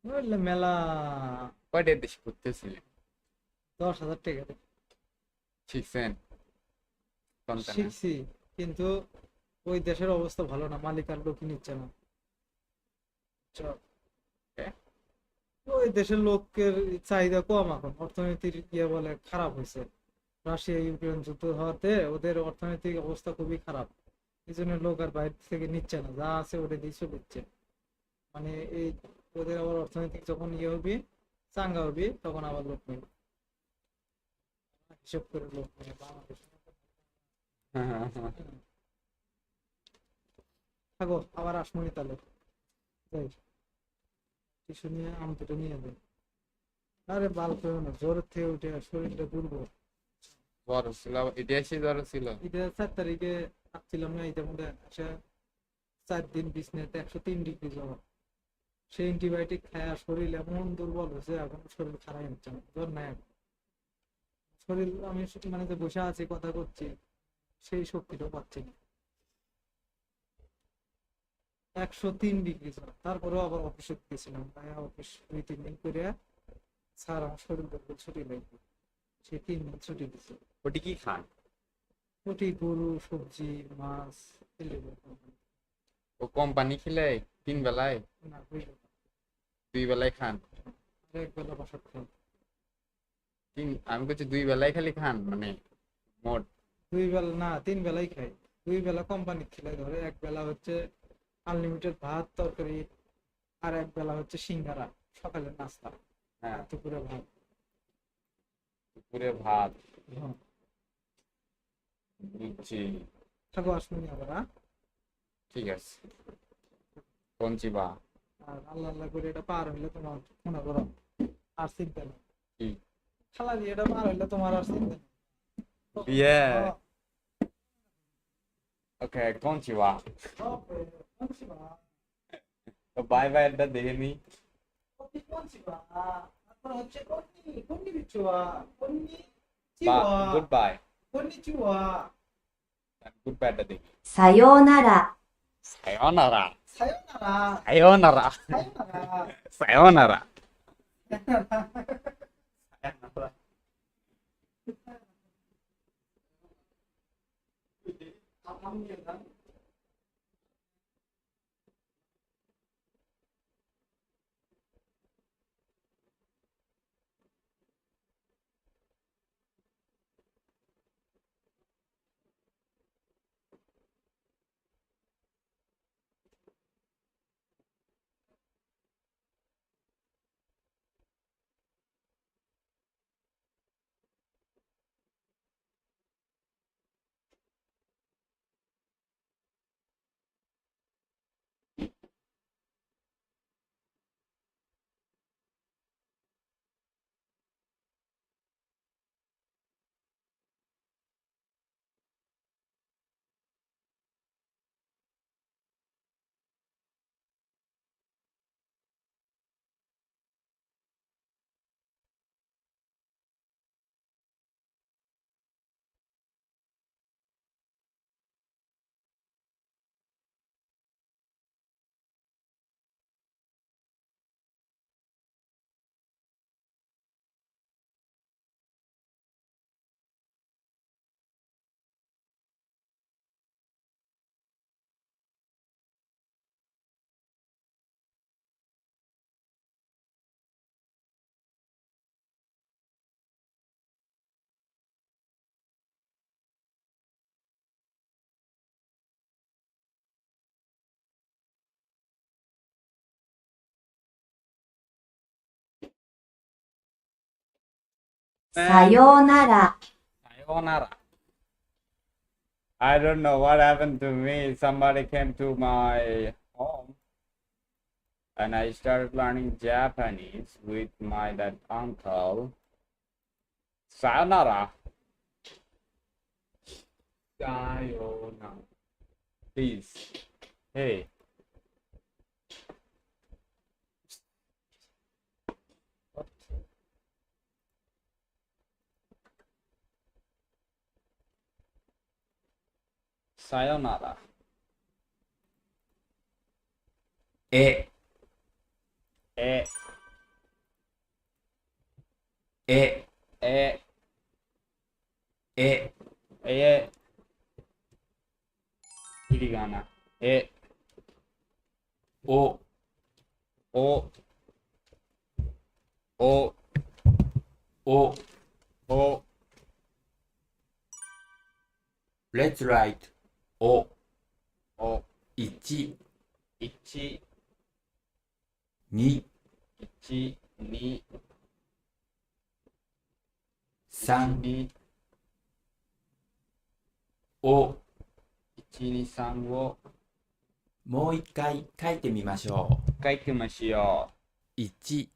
বললে মেলা কয়টা দেশ করতেছিলেন? 10,000 টাকা দিয়ে শিখছেন কোনটা না? শিখছি, কিন্তু ওই দেশের অবস্থা ভালো না, মালিক আর লোকই নিচ্ছে না, বুঝছো? এ? ওই দেশের লোকের চাহিদা কম, এখন অর্থনীতির ইয়ে বলে খারাপ হয়েছে। রাশিয়া ইউক্রেন যুদ্ধ হওয়াতে ওদের অর্থনৈতিক অবস্থা খুবই খারাপ, এই জন্য লোক আর বাইরে থেকে নিচ্ছে না, যা আছে ওটা দিয়ে চলছে। মানে এই ওদের আবার অর্থনৈতিক যখন ইয়ে হবে, চাঙ্গা হবে, তখন আবার লোক নেবে, হিসেব করে লোক নেবে। বাংলাদেশ থাকো, আবার আসমনি তাহলে যাই, টিস্যু নিয়ে আম দুটো নিয়ে দেয়। আরে বাল করো না, জ্বর থেকে উঠে শরীরটা দুর্বল। জ্বর ছিল, এটা এসে জ্বর ছিল। এটা 4 তারিখে আসছিলাম না, এটার মধ্যে আসা 4 দিন বিছনাতে 103 ডিগ্রি জ্বর। সেই অ্যান্টিবায়োটিক খায় শরীর এমন দুর্বল হয়েছে, এখন শরীর খারাপ হচ্ছে না, জ্বর নাই এখন। শরীর আমি মানে যে বসে আছি কথা করছি, সেই শক্তিটা পাচ্ছি না। 103 ডিগ্রি জ্বর, তারপরেও আবার অফিসে গেছিলাম, তাই অফিস 2-3 দিন করে স্যার আমার শরীর দুর্বল, ছুটি লাগবে, সে 3 দিন ছুটি দিচ্ছে। ওটি কি খান? রুটি, গরু, সবজি, মাছ, এগুলো। ও কোম্পানি খেলে 3 বেলায়, না, বুঝলো না। 2 বেলায় খান? আর এক বেলা বাসার খাই। আমি বলছি 2 বেলায় খালি খান, মানে মোট 2 বেলা না, 3 বেলাই খাই। 2 বেলা কোম্পানি খেলে ধরে, এক বেলা হচ্ছে আনলিমিটেড ভাত তরকারি, আর এক বেলা হচ্ছে সিঙ্গারা, সকালের নাস্তা, হ্যাঁ, আর দুপুরে ভাত। দুপুরে ভাত, হ্যাঁ। বুঝছি। থাকো আসুনি আবার, হ্যাঁ? ঠিক আছে কঞ্চিবা আর আল্লাহ আল্লাহ করে এটা পার হইলে তোমার মনে করো আর চিন্তা নেই। কি? খালা দিয়ে এটা পার হইলে তোমার আর চিন্তা নেই। Yeah. Okay, konnichiwa. তো বাই বাই এটা দেখে নি। গুড বাই গুড বাই এটা দেখি। さようなら。 সায়োনারা সায়োনারা সায়োনারা।さようなら。 Sayonara. I don't know what happened to me. Somebody came to my home and I started learning Japanese with my that uncle. Sayonara. Sayonara. Please. Hey. What? Sayonara. え、え、え、え、え、え、ひりがな。え、お、お、お、お、お、 Let's write お、お、 1、 1、 2、 1、2、 3、 2、お。 1、2、3をもう一回書いてみましょ書いてみましょう。1、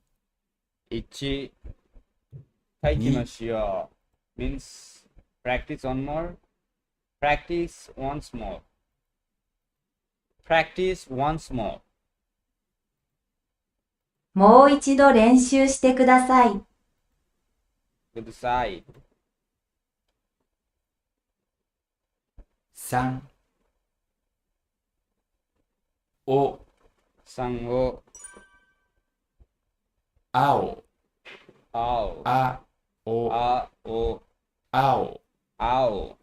う。1、書いてみましょう。means practice one more. Practice once more. Practice once more. もう一度練習してください。ください。 3、お、 3を青、青、あ、お、あ、お、青、青、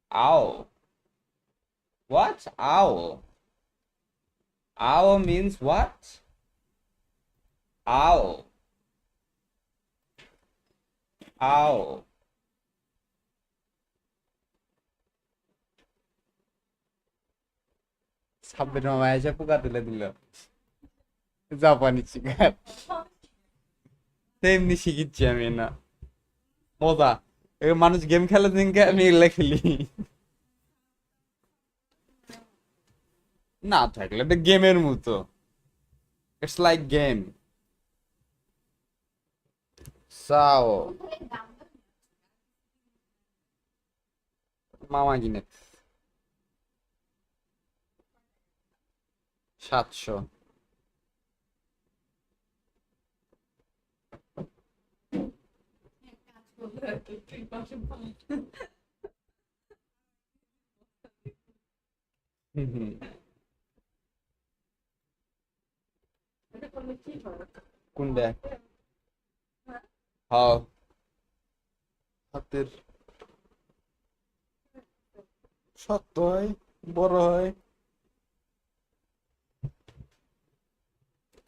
青。What? Owl. Owl means what? Owl. Owl. Sabbir মামা এসে পোকা তুলে দিল জাপানি শিকার তেমনি শিখিচ্ছি আমি না মজা মানুষ গেম খেলে দিনকে আমি এগুলা খেলি না থাকলে এটা গেমের মতো। It's like game. সাও মামা কিনে 700। কোনটা? হ্যাঁ হাতের শক্ত হয়, বড় হয়।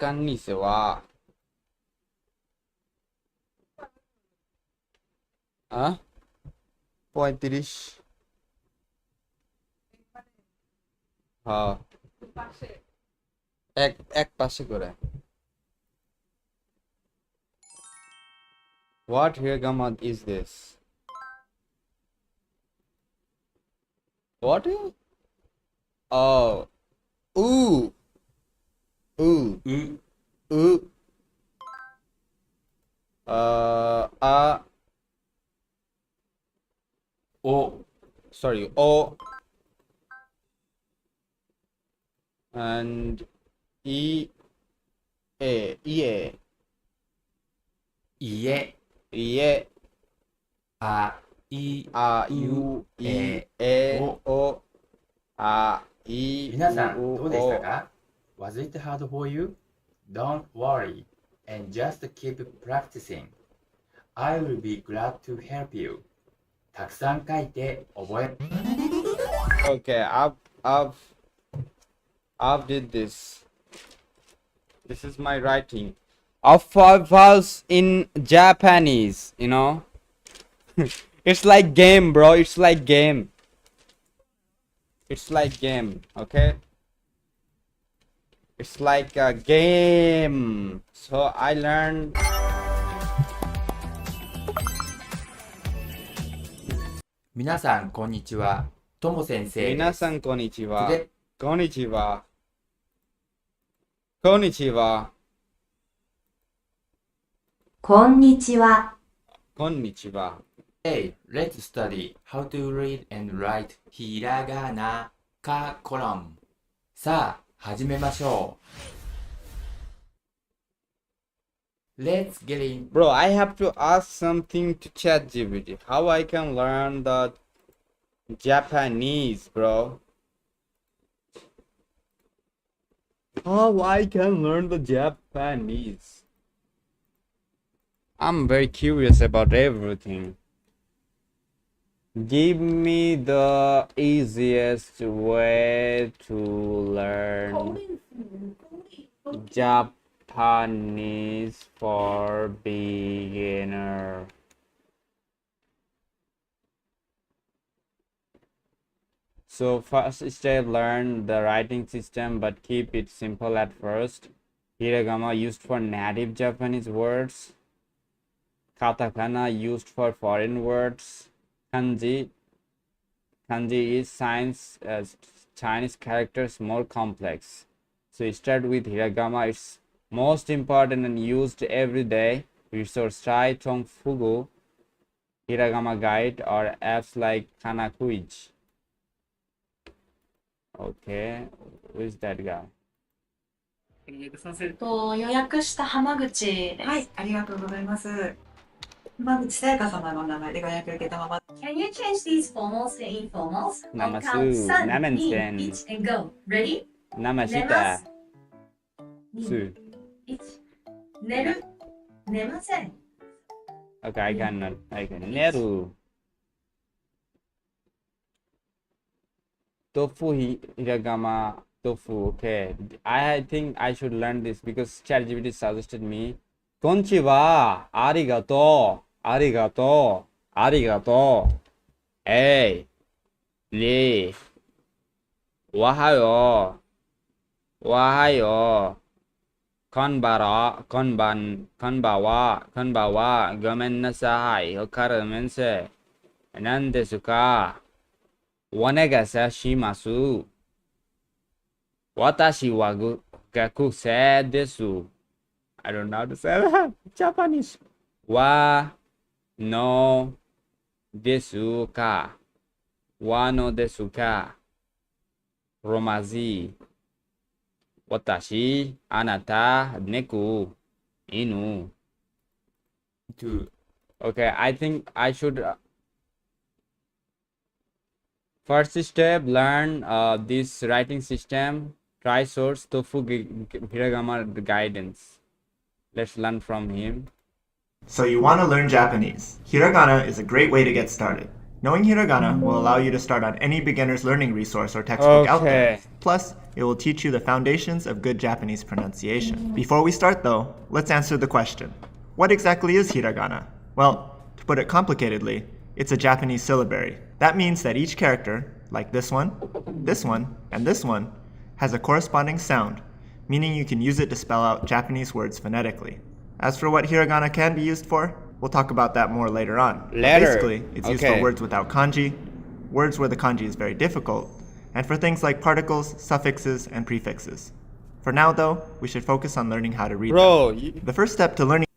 কান নিচে ওয়া 35। হ্যাঁ এক পাশে করে। What hiragana is this? What? Oh. Ooh. Ooh. Ooh. Oh. Sorry. Oh. And E. A. E. A. 家 E. あい A. U. E. A. O. A. E. 皆さん U. どうでした O. か Was it hard for you? Don't worry and just keep practicing. I will be glad to help you. たくさん書いて覚え Okay, I've did this. This is my writing. Of vowels in Japanese, you know. It's like game, bro. It's like game. It's like game, okay? It's like a game. So I learned. 皆さんこんにちは。とも先生です。皆さんこんにちは。でこんにちは。こんにちは。こんにちは。こんにちは。Hey, let's study how to read and write ひらがなかコラム。さあ、始めましょう。Let's get in. Bro, I have to ask something to ChatGPT. How I can learn the Japanese, bro? How I can learn the Japanese? I'm very curious about everything. Give me the easiest way to learn Japanese for beginner. So first step, learn the writing system but keep it simple at first. Hiragana used for native Japanese words. Katakana used for foreign words. Kanji is science as Chinese characters more complex. So start with hiragana. It's most important and used every day. Resource Chai Tong Fugu, Hiragana Guide, or apps like Kana Quiz. Okay, who is that guy? 予約した浜口です。はい、ありがとうございます。浜口さやか様のお名前でご予約受けたまま。Can you change these formals to informals? Namasu, Namasen, and go. Ready? Namashita, Su. 寝る。寝ません。 Okay, I cannot. I can. Neru. Tofu hiragana tofu. Okay, I think I should learn this because ChatGPT suggested me. Konnichiwa, arigato, arigato, arigato. Hey, ni, wahayo, wahayo. Konbara, konbawa, gomen nasai, okaramense. Nandesu ka? Onegasai shimasu. Watashi wa gaku se desu. I don't know how to say that. Japanese. Wa no desu ka. Wa no desu ka. Romaji. Watashi, anata, neku, inu. Okay, I think I should first step learn this writing system. Try source tofu hiragana guidance. Let's learn from him. So you want to learn Japanese. Hiragana is a great way to get started. Knowing hiragana will allow you to start on any beginner's learning resource or textbook out there. Plus, it will teach you the foundations of good Japanese pronunciation. Before we start though, let's answer the question. What exactly is hiragana? Well, to put it complicatedly, it's a Japanese syllabary. That means that each character, like this one, and this one, has a corresponding sound, meaning you can use it to spell out Japanese words phonetically. As for what hiragana can be used for, we'll talk about that more later on. Basically, it's used for words without kanji, words where the kanji is very difficult, and for things like particles, suffixes, and prefixes. For now though, we should focus on learning how to read them. The first step to learning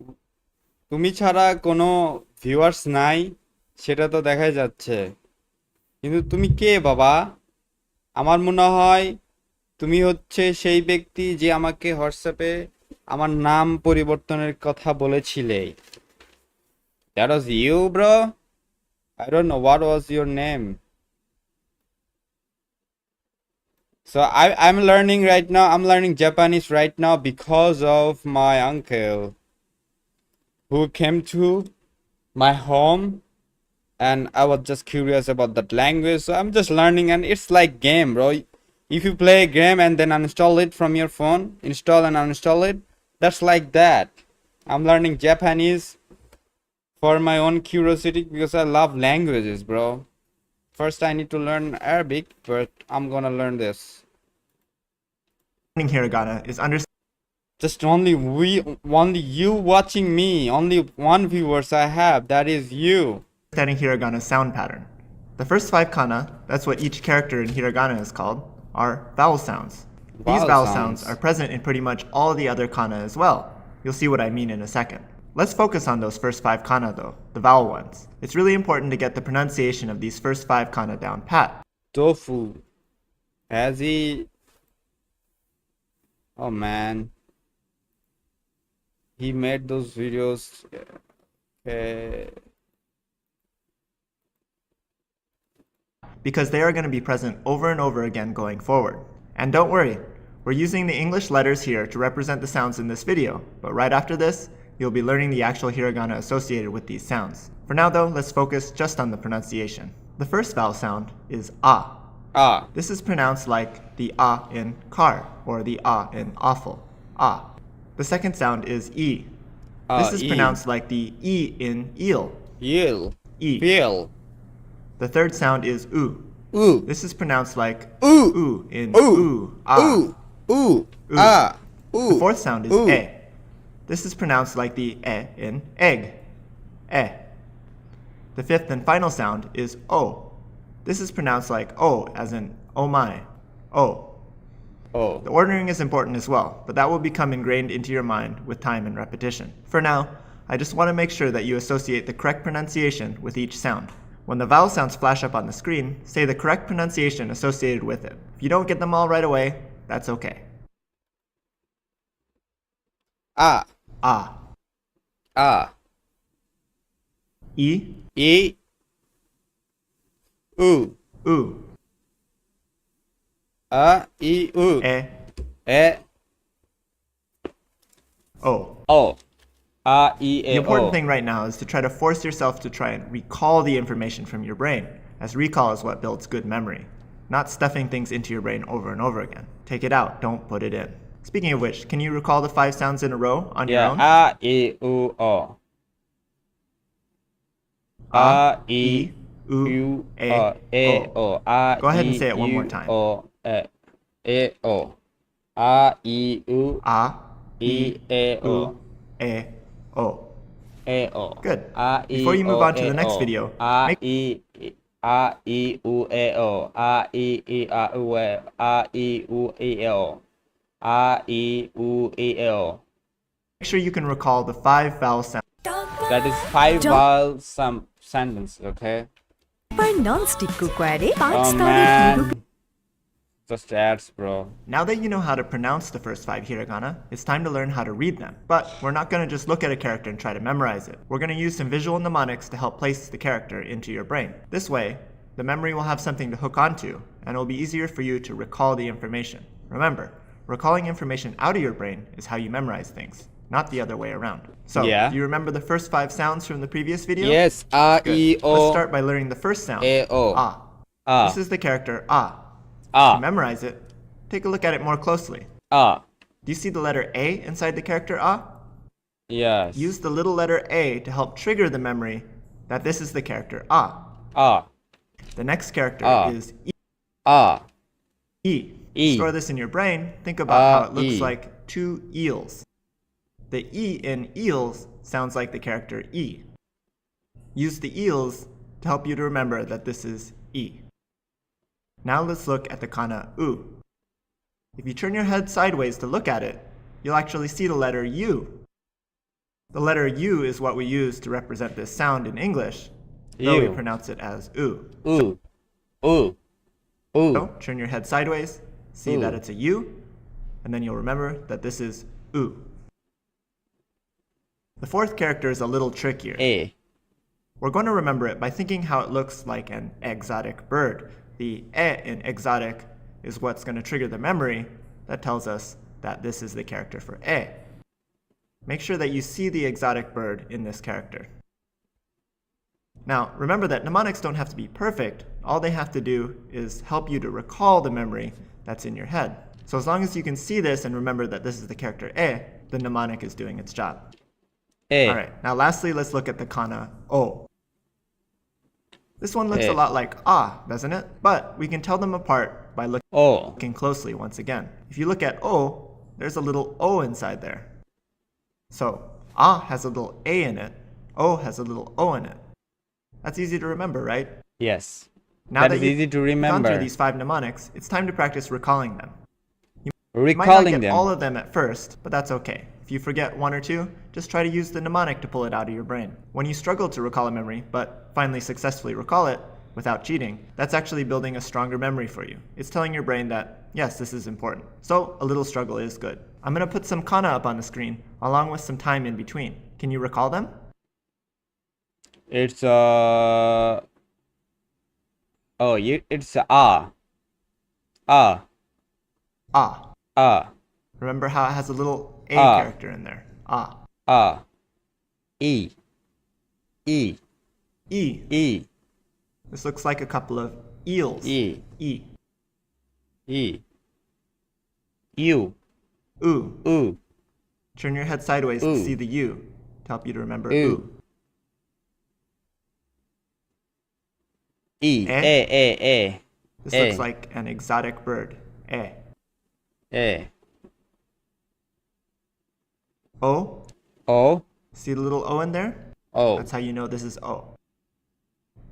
তুমি ছাড়া কোনো viewers নাই সেটা তো দেখাই যাচ্ছে, কিন্তু তুমি কে বাবা? আমার মনে হয় তুমি হচ্ছে সেই ব্যক্তি যে আমাকে হোয়াটসঅ্যাপে আমার নাম পরিবর্তনের কথা বলেছিলে। That was you, bro? I don't know what was your name. So I'm learning right now. I'm learning Japanese right now because of my uncle who came to my home, and I was just curious about that language. So I'm just learning, and it's like game, bro. If you play a game and then uninstall it from your phone, install and uninstall it, that's like that. I'm learning Japanese for my own curiosity because I love languages, bro. First I need to learn Arabic, but I'm gonna learn this. hiragana is Just only you watching me, only one viewers I have, that is you. Understanding hiragana's sound pattern. The first 5 kana, that's what each character in hiragana is called, are vowel sounds. These vowel sounds are present in pretty much all the other kana as well. You'll see what I mean in a second. Let's focus on those first 5 kana though, the vowel ones. It's really important to get the pronunciation of these first 5 kana down pat. Tofu. Has he... Oh man. He made those videos. Because they are going to be present over and over again going forward. And don't worry, we're using the English letters here to represent the sounds in this video, but right after this, you'll be learning the actual hiragana associated with these sounds. For now though, let's focus just on the pronunciation. The first vowel sound is a. This is pronounced like the a in car, or the a in awful. A. The second sound is e. This is pronounced like the e in eel. Eel. E. Feel. The third sound is oo. Ooh. This is pronounced like ooh in ooh. Ooh. Ah. Ooh. The fourth sound is e. This is pronounced like the e in egg. E. The fifth and final sound is o. This is pronounced like o, as in oh my. O. Oh. The ordering is important as well, but that will become ingrained into your mind with time and repetition. For now, I just want to make sure that you associate the correct pronunciation with each sound. When the vowel sounds flash up on the screen, say the correct pronunciation associated with it. If you don't get them all right away, that's okay. Ah. Ah. Ah. E. E. Ooh. Ooh. E. Ooh. E. E. O. O. E. A. The important O. thing right now is to try to force yourself to try and recall the information from your brain, as recall is what builds good memory, not stuffing things into your brain over and over again. Take it out, don't put it in. Speaking of which, can you recall the 5 sounds in a row on your own? A. E. Ooh. O. A. E. U. A. O. A. Go ahead and say it one more time. O. E. E. O. A. E. U. A. E. A. O. E. O. A. O. Good. A. E. Before you move O, on to the next O. video, A. make E. A I U E O. A I I A U E. A I U E O. A I U E O. Make sure you can recall the 5 vowel sounds. That is 5 vowel sentence, okay? पर non-stick cookware Oh man. Just ads, bro. Now that you know how to pronounce the first 5 hiragana, it's time to learn how to read them. But we're not going to just look at a character and try to memorize it. We're going to use some visual mnemonics to help place the character into your brain. This way, the memory will have something to hook onto, and it will be easier for you to recall the information. Remember, recalling information out of your brain is how you memorize things, not the other way around. So, Yeah. do you remember the first 5 sounds from the previous video? Yes. A I O. Let's start by learning the first sound. E O. Ah. Ah. This is the character ah. Ah. To memorize it, take a look at it more closely. Ah. Do you see the letter A inside the character ah? Yes. Use the little letter A to help trigger the memory that this is the character ah. Ah. The next character Ah. is E. Ah. E. E. Store this in your brain. Think about how it looks E. like 2 eels. The E in eels sounds like the character E. Use the eels to help you to remember that this is E. Now let's look at the kana U. If you turn your head sideways to look at it, you'll actually see the letter U. The letter U is what we use to represent this sound in English, though we U. pronounce it as U. U. U. U. So, turn your head sideways, see that it's a U, and then you'll remember that this is U. The fourth character is a little trickier. A. We're going to remember it by thinking how it looks like an exotic bird. The e in exotic is what's going to trigger the memory that tells us that this is the character for e. Make sure that you see the exotic bird in this character. Now, remember that mnemonics don't have to be perfect. All they have to do is help you to recall the memory that's in your head. So as long as you can see this and remember that this is the character e, the mnemonic is doing its job. A. All right, now lastly, let's look at the kana O. This one looks A. a lot like ah, doesn't it? But we can tell them apart by O. looking closely once again. If you look at O, there's a little O inside there. So ah has a little A in it, O has a little O in it. That's easy to remember, right? Yes. Now That is you've easy to gone remember. through these 5 mnemonics, it's time to practice recalling them. You might not Recalling get them. all of them at first, but that's okay. If you forget 1 or 2, just try to use the mnemonic to pull it out of your brain. When you struggle to recall a memory, but finally successfully recall it without cheating, that's actually building a stronger memory for you. It's telling your brain that, yes, this is important. So a little struggle is good. I'm going to put some kana up on the screen, along with some time in between. Can you recall them? It's it's ah. Ah. Ah. Ah. Remember how it has a little A Ah. character in there. Ah. Ah. E. E. E. E. This looks like a couple of eels. E. E. E. U. U. U. Turn your head sideways to U. see the U to help you to remember U. U. E. Eh? This Eh. looks like an exotic bird. E. E. O. O. See the little O in there? O. That's how you know this is O.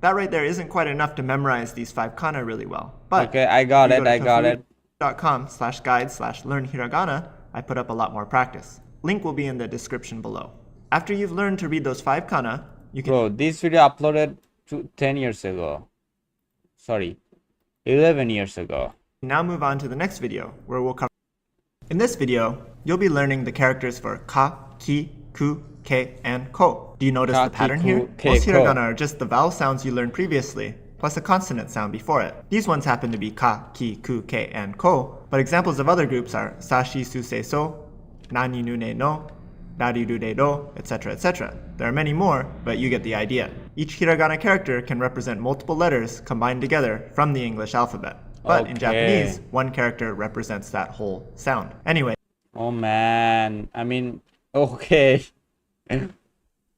That right there isn't quite enough to memorize these 5 kana really well. But Okay, I got if you it. go to I got it. tofuread.com/guide/learn-hiragana, I put up a lot more practice. Link will be in the description below. After you've learned to read those 5 kana, you can Bro, this video uploaded 10 years ago. Sorry, 11 years ago. now move on to the next video, where we'll cover. In this video, you'll be learning the characters for ka, ki, ku, ke, and ko. Do you notice Ka, the ki, pattern ku, here? ke, Most ko. hiragana are just the vowel sounds you learned previously, plus a consonant sound before it. These ones happen to be ka, ki, ku, ke, and ko, but examples of other groups are sashi, su, se, so, nani, nu, ne, no, dari, ru, de, do, etc., etc. There are many more, but you get the idea. Each hiragana character can represent multiple letters combined together from the English alphabet. But in Okay. Japanese, one character represents that whole sound. Anyway, Oh man, I mean, okay.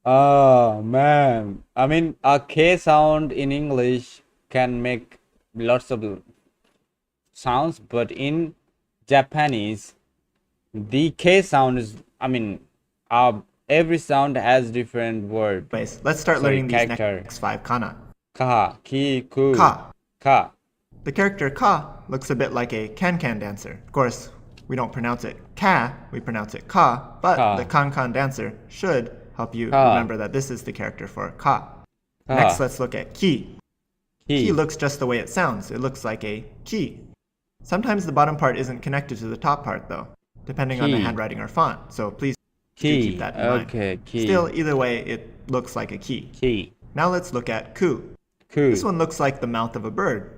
Oh man, I mean, a K sound in English can make lots of sounds, but in Japanese, the K sound is, I mean, every sound has different word. let's start Sorry, learning these character. next 5 kana. Ka. Ki. Ku. Ka. Ka. The character ka looks a bit like a can-can dancer. Of course, we don't pronounce it ka, we pronounce it ka, but Ka. the can-can dancer should help you Ka. remember that this is the character for ka. Ka. Next, let's look at ki. Ki. Ki looks just the way it sounds. It looks like a ki. Sometimes the bottom part isn't connected to the top part though, depending on the Ki. handwriting or font, so please do Ki. keep that in mind. Okay. Ki. Still, either way, it looks like a ki. Ki. Now let's look at ku. Ku. This one looks like the mouth of a bird.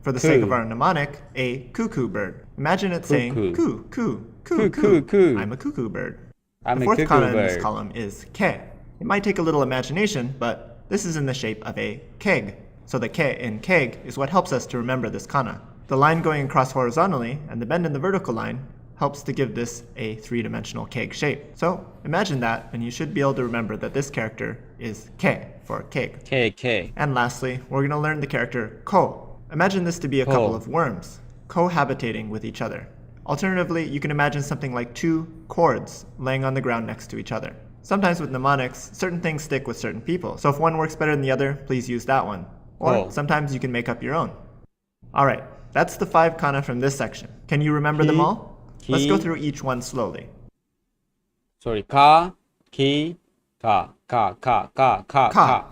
For the Ku. sake of our mnemonic, a cuckoo bird. Imagine it saying Cuckoo. coo, coo, Coo, coo, coo, coo. I'm a cuckoo bird. I'm The a fourth cuckoo kana in this bird. column is ke. It might take a little imagination, but this is in the shape of a keg. So the ke in keg is what helps us to remember this kana. The line going across horizontally and the bend in the vertical line helps to give this a three-dimensional keg shape. So imagine that, and you should be able to remember that this character is ke for keg. K. And lastly, we're going to learn the character ko. Imagine this to be a Ko. couple of worms, cohabitating with each other. Alternatively, you can imagine something like two cords laying on the ground next to each other. Sometimes with mnemonics, certain things stick with certain people, so if one works better than the other, please use that one. Or Ko. sometimes you can make up your own. Alright, that's the 5 kana from this section. Can you remember them Ki. all? Let's Ki. go through each one slowly. Sorry. Ka. Ki. Ka. Ka. Ka. Ka. Ka. Ka.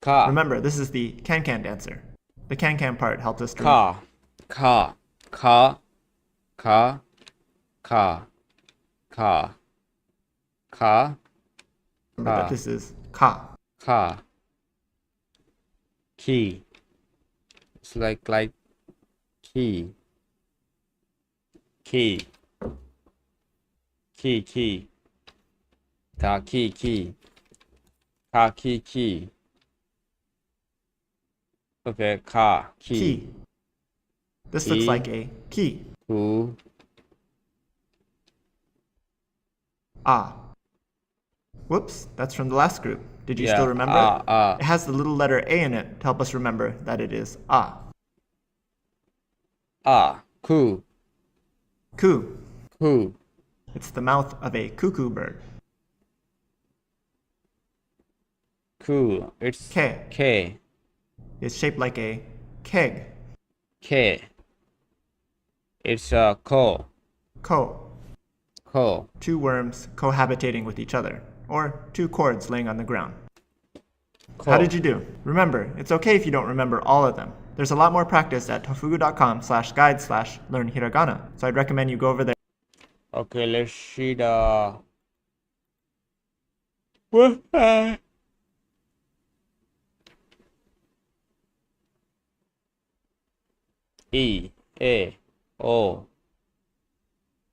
Ka. Remember, this is the can-can dancer. The can-can part helps us to Ka. Ka. Ka. Ka. Ka. Ka. Ka. remember that this is ka. Ka. Ki. It's like key. Key. Key. Ka key. Ka key. Okay, ka key. Key. This looks Key. like a key. Ku. Ah. Whoops, that's from the last group. Did you Yeah, still remember ah. it? It has the little letter A in it to help us remember that it is ah. Ku. Ku. Ku. It's the mouth of a cuckoo bird. Ku. It's Ke. K. It's shaped like a keg. K. It's ko. Ko. Ko. Two worms cohabitating with each other, or two cords laying on the ground. Ko. How did you do? Remember, it's okay if you don't remember all of them. There's a lot more practice at tofugu.com/guide/learn hiragana, so I'd recommend you go over there. Okay, let's see the. What? E, A, O,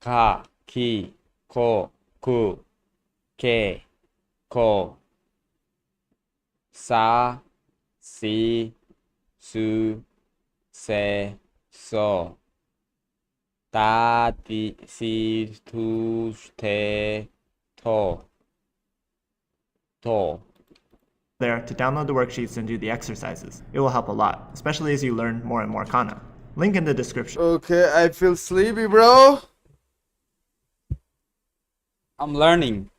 Ka, Ki, Ko, Ku, Ke, Ko, Sa, Si, Su, Se, So, Ta, Ti, Si, Tu, Te, To, To. There to download the worksheets and do the exercises. It will help a lot, especially as you learn more and more kana. Link in the description. Okay, I feel sleepy, bro. I'm learning.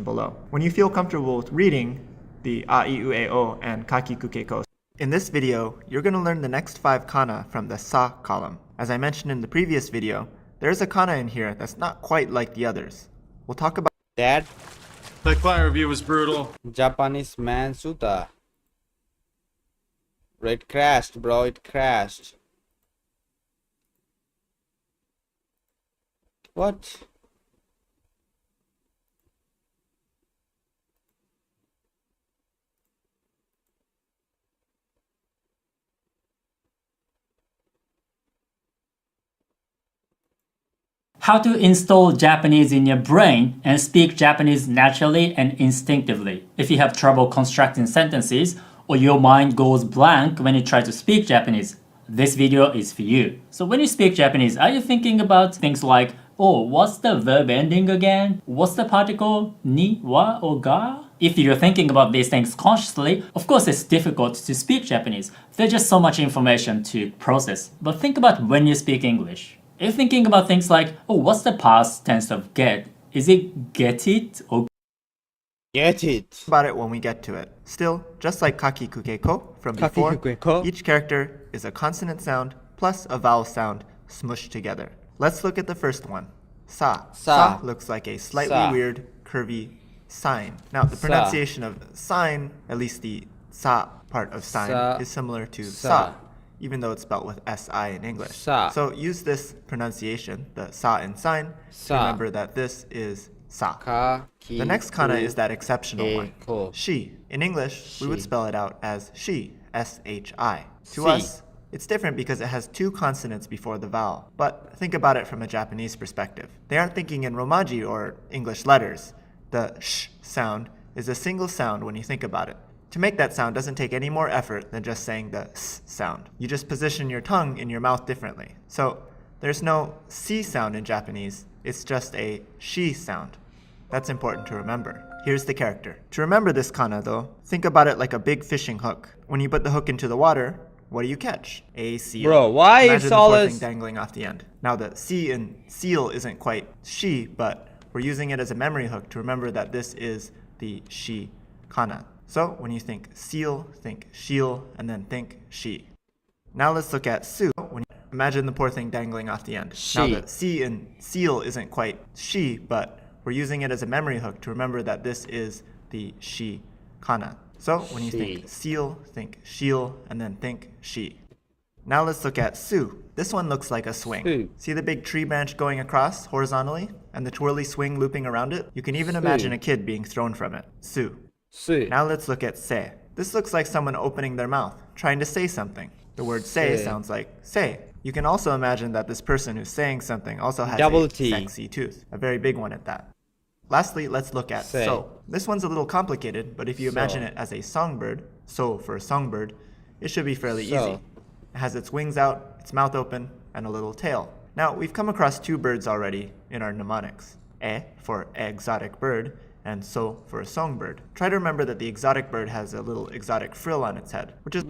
Below. When you feel comfortable with reading the a, I, U, E, O, and kakikukeko. In this video, you're going to learn the next 5 kana from the sa column. As I mentioned in the previous video, there's a kana in here that's not quite like the others. We'll talk about Dad, That client review was brutal. Japanese man Suta. Bro, it crashed, bro. It crashed. What? How to install Japanese in your brain and speak Japanese naturally and instinctively. If you have trouble constructing sentences or your mind goes blank when you try to speak Japanese, this video is for you. So when you speak Japanese, are you thinking about things like, oh, what's the verb ending again? What's the particle? Ni, wa, or ga? if you're thinking about these things consciously, of course it's difficult to speak Japanese. There's just so much information to process. But think about when you speak English. If you're thinking about things like, oh, what's the past tense of get? Is it get it or Get it. About it when we get to it. Still, just like kakikukeko from before, each character is a consonant sound plus a vowel sound smushed together. Let's look at the first one. Sa. Sa looks like a slightly weird, curvy sign. Now, the pronunciation of sign, at least the sa part of sign, is similar to sa, even though it's spelled with si in English. So use this pronunciation, the sa in sign, to remember that this is sa. The next kana is that exceptional one. She. In English, we would spell it out as she, S-H-I. To us, it's different because it has two consonants before the vowel. But think about it from a Japanese perspective. They aren't thinking in Romaji or English letters. The sh sound is a single sound when you think about it. To make that sound doesn't take any more effort than just saying the s sound. You just position your tongue in your mouth differently. So there's no si sound in Japanese. It's just a she sound. That's important to remember. Here's the character. To remember this kana though, think about it like a big fishing hook. When you put the hook into the water, what do you catch? A seal. Bro, why Imagine is the all poor this thing dangling off the end. Now the C in seal isn't quite she, but we're using it as a memory hook to remember that this is the she kana. So when you think seal, think shiel, and then think she. Now let's look at su. Imagine the poor thing dangling off the end. Now the C in seal isn't quite she, but we're using it as a memory hook to remember that this is the she kana. So when you think seal, think shiel, and then think she. Now let's look at su. This one looks like a swing. See the big tree branch going across horizontally and the twirly swing looping around it? You can even imagine a kid being thrown from it. Su. Now let's look at se. This looks like someone opening their mouth, trying to say something. The word say sounds like say. You can also imagine that this person who's saying something also has a sexy tooth, a very big one at that. Lastly, let's look at so. This one's a little complicated, but if you imagine it as a songbird, so for songbird, it should be fairly easy. It has its wings out, its mouth open, and a little tail. Now, we've come across two birds already in our mnemonics. E for exotic bird, and so for a songbird. Try to remember that the exotic bird has a little exotic frill on its head, which is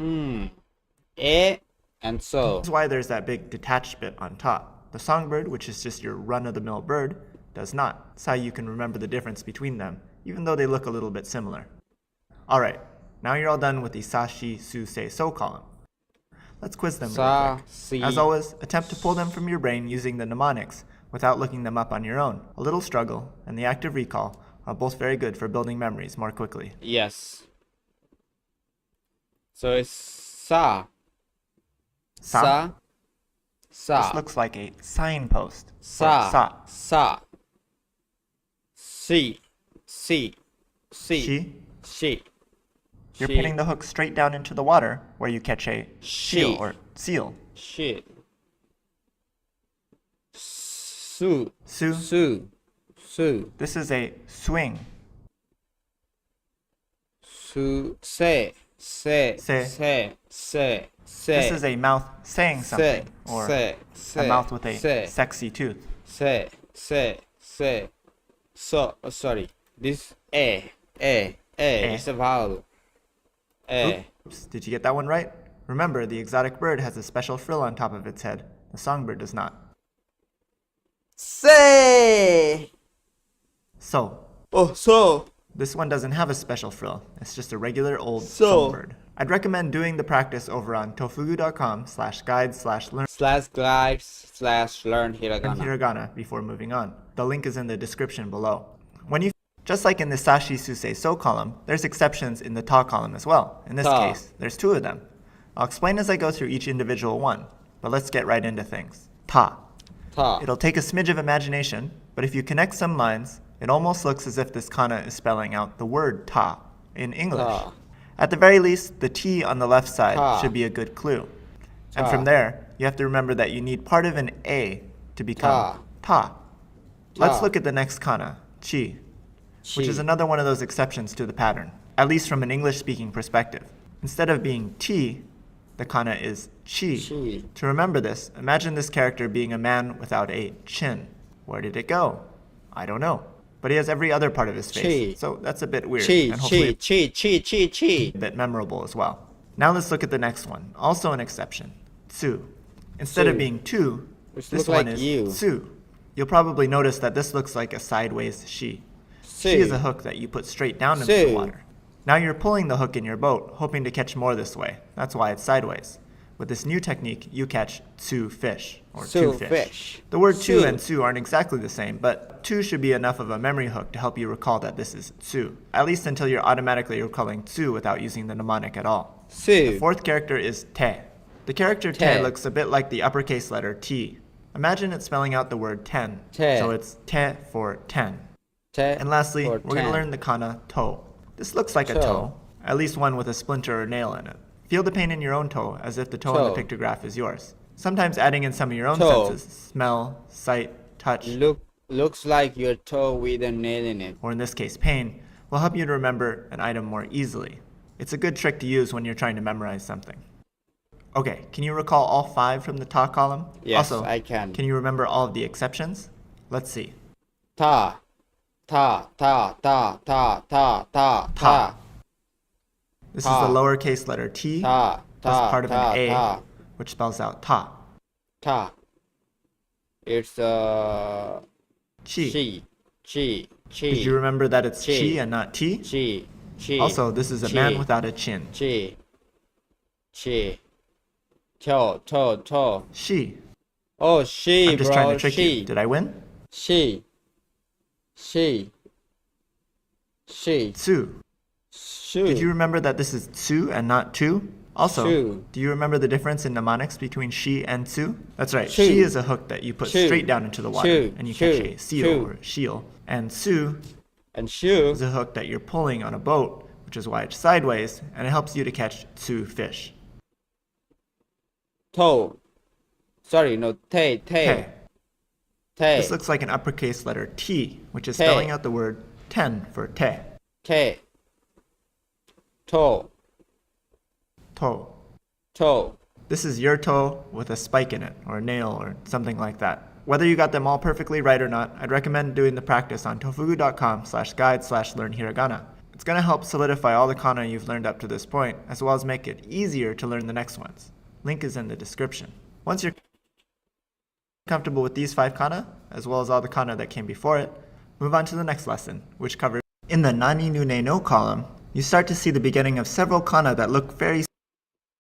and so. This is why there's that big detached bit on top. The songbird, which is just your run-of-the-mill bird, does not. That's how you can remember the difference between them, even though they look a little bit similar. Alright, now you're all done with the sa, shi, su, se, so column. Let's quiz them real quick. As always, attempt to pull them from your brain using the mnemonics without looking them up on your own. A little struggle and the active recall are both very good for building memories more quickly. Yes. So it's sa. Sa. Sa. This looks like a signpost. Sa. Sa. Sa. Si. Si. Si. She. She. You're putting the hook straight down into the water where you catch a seal or seal. She. Su. Su. Su. Su. This is a swing. Su. Se. Se. Se. Se. Se. Se. This is a mouth saying something, or a mouth with a sexy tooth. Se. Se. Se. So, sorry. This is a vowel. Oops, did you get that one right? Remember, the exotic bird has a special frill on top of its head. The songbird does not. Say. So. Oh, so. This one doesn't have a special frill. It's just a regular old songbird. I'd recommend doing the practice over on tofugu.com/guide/learn hiragana before moving on. The link is in the description below. Just like in the sashi, susei, so column, there's exceptions in the ta column as well. In this case, there's two of them. I'll explain as I go through each individual one, but let's get right into things. Ta. It'll take a smidge of imagination, but if you connect some lines, it almost looks as if this kana is spelling out the word ta in English. At the very least, the T on the left side should be a good clue. And from there, you have to remember that you need part of an A to become ta. Let's look at the next kana, chi, which is another one of those exceptions to the pattern, at least from an English-speaking perspective. Instead of being T, the kana is chi. To remember this, imagine this character being a man without a chin. Where did it go? I don't know. but he has every other part of his face. Chi. So that's a bit weird. Chi, and hopefully chi. a bit memorable as well. Now let's look at the next one. Also an exception. Tsu. Instead of Tsu. being tu, Which this look one like is you. tsu. You'll probably notice that this looks like a sideways shi. Shi is a hook that you put straight down into the Tsu. water. Now you're pulling the hook in your boat, hoping to catch more this way. That's why it's sideways. With this new technique, you catch tsu fish, or Tsu two fish. fish. The word tu Tsu. and tsu aren't exactly the same, but tu should be enough of a memory hook to help you recall that this is tsu, at least until you're automatically recalling tsu without using the mnemonic at all. Tsu. The fourth character is te. The character te Te. looks a bit like the uppercase letter T. Imagine it spelling out the word 10. Te. So it's te for 10. Te And lastly, for we're going to 10. learn the kana to. This looks like a Toe. toe, at least one with a splinter or nail in it. Feel the pain in your own toe as if the toe in the Toe. pictograph is yours. Sometimes adding in some of your own Toe. senses, smell, sight, touch, Looks like your toe with a nail in it. or in this case pain, will help you to remember an item more easily. It's a good trick to use when you're trying to memorize something. Okay, can you recall all 5 from the ta column? Yes, also, I can. Can you remember all of the exceptions? Let's see. Ta. This Ta. is the lowercase letter t Ta. plus Ta. part of ta, an a, ta, which spells out ta. ta. It's Chi. chi. Did you remember that it's Chi. chi and not t? Chi. Also, this is a Chi. man without a chin. Chi. To. She. Oh, she, I'm just bro. trying to trick she. you. Did I win? She. Tsu. Did you remember that this is tsu and not tu? Also, Tsu. do you remember the difference in mnemonics between shi and tsu? That's right. Tsu. Shi is a hook that you put Tsu. straight down into the water, Tsu. and you Tsu. catch a seal Tsu. or seal. And tsu And shoe. is a hook that you're pulling on a boat, which is why it's sideways, and it helps you to catch tsu fish. Toe. Sorry, no. Te. Te. This looks like an uppercase letter T, which is Te. spelling out the word 10 for te. Te. Toe. Toe. This is your toe with a spike in it, or a nail, or something like that. Whether you got them all perfectly right or not, I'd recommend doing the practice on tofugu.com/guide/learn-hiragana. It's going to help solidify all the kana you've learned up to this point, as well as make it easier to learn the next ones. Link is in the description. Once you're comfortable with these 5 kana, as well as all the kana that came before it, move on to the next lesson, which covers... In the nani nu ne no column, you start to see the beginning of several kana that look very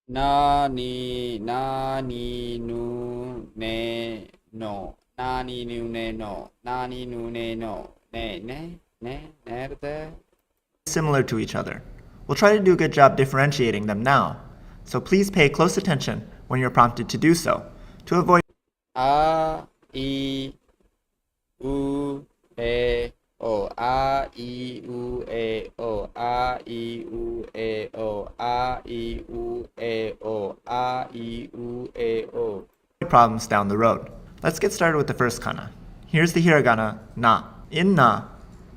Nani nu ne no. Nani nu ne no. Nani nu ne no. Ne. similar to each other. We'll try to do a good job differentiating them now, so please pay close attention when you're prompted to do so, to avoid A, I, U, E, O. A, I, U, E, O. A, I, U, E, O. A, I, U, E, O. A, I, U, E, O. problems down the road. Let's get started with the first kana. Here's the hiragana, na. In na,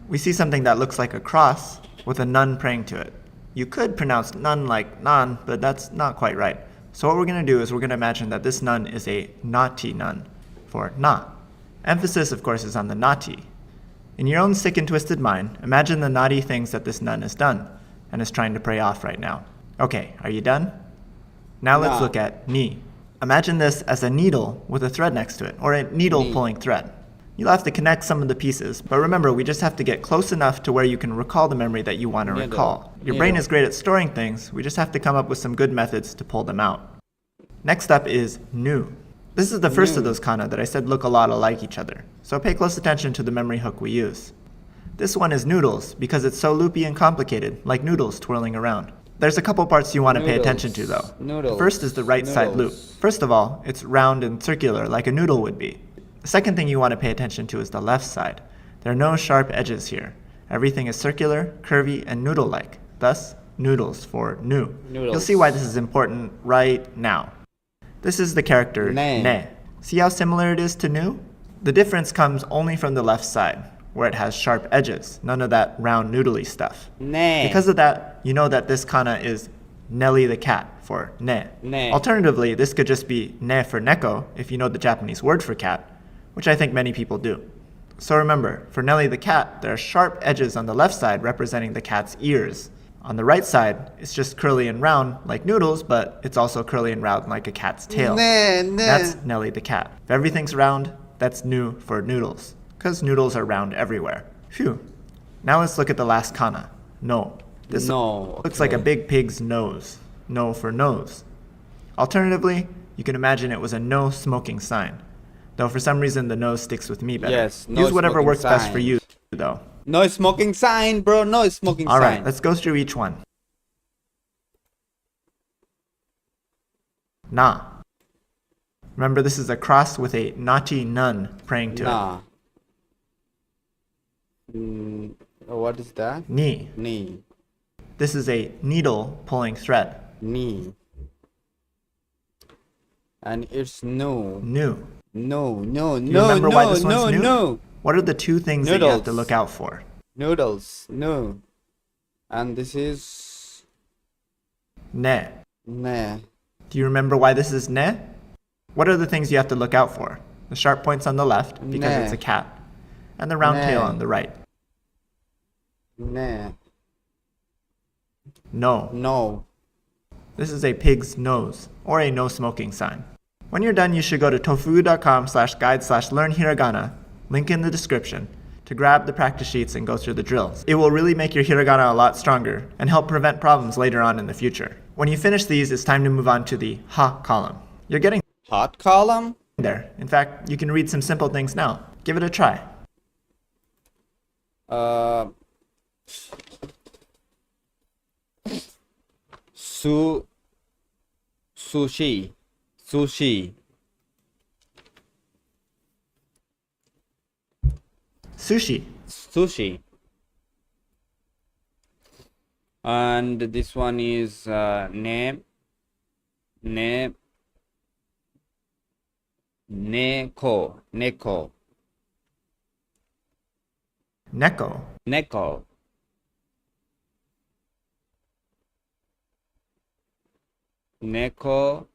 we see something that looks like a cross with a nun praying to it. You could pronounce nun like nan, but that's not quite right. So what we're going to do is we're going to imagine that this nun is a nati nun, for na. Emphasis, of course, is on the nati. In your own sick and twisted mind, imagine the naughty things that this nun has done and is trying to pray off right now. Okay, are you done? Now let's Na. look at ni. Imagine this as a needle with a thread next to it, or a needle Ni. pulling thread. You'll have to connect some of the pieces, but remember, we just have to get close enough to where you can recall the memory that you want to Needle. recall. Your brain Needle. is great at storing things, we just have to come up with some good methods to pull them out. Next up is nu. This is the first of Nu. those kana that I said look a lot alike each other, so pay close attention to the memory hook we use. This one is noodles because it's so loopy and complicated, like noodles twirling around. There's a couple parts you want to pay Noodles. attention to though. Noodles. The first is the right side loop. Noodles. First of all, it's round and circular like a noodle would be. The second thing you want to pay attention to is the left side. There are no sharp edges here. Everything is circular, curvy, and noodle-like. Thus, noodles for nu. Noodles. You'll see why this is important right now. This is the character Ne. ne. See how similar it is to nu? The difference comes only from the left side, where it has sharp edges, none of that round noodly stuff. Ne. Because of that, you know that this kana is Nelly the cat for ne. Ne. Alternatively, this could just be ne for neko if you know the Japanese word for cat, which I think many people do. So remember, for Nelly the cat, there are sharp edges on the left side representing the cat's ears. On the right side, it's just curly and round like Noodles, but it's also curly and round like a cat's tail. That's Nelly the cat. If everything's round, that's new for Noodles, because noodles are round everywhere. Phew. Now let's look at the last kana, no. This looks like a big pig's nose. No for nose. Alternatively, you can imagine it was a no smoking sign. Though for some reason the nose sticks with me better. Yes, no Use whatever smoking works best sign. for you, though. No smoking sign, bro. No smoking sign. Alright, let's go through each one. Na. Remember, this is a cross with a naughty nun praying to Nah. What is that? it. Ni. Ni. This is a needle pulling thread. Ni. And it's no. Nu. No, no, Do you no, remember no, why this no, one's new? no. What are the two things that you have to Noodles. look out for? Noodles, no. And this is Ne. ne. Do you remember why this is ne? What are the things you have to look out for? The sharp points on the left, because Ne. it's a cat, and the round Ne. tail on the right. Ne. No. No. This is a pig's nose, or a no smoking sign. When you're done, you should go to tofugu.com/guide/learn hiragana, link in the description, to grab the practice sheets and go through the drills. It will really make your hiragana a lot stronger and help prevent problems later on in the future. When you finish these, it's time to move on to the ha column. You're getting Hot column? there. In fact, you can read some simple things now. Give it a try. Sushi. Sushi. Sushi. Sushi. And this one is ne. Neko. Neko. Neko. Neko. Neko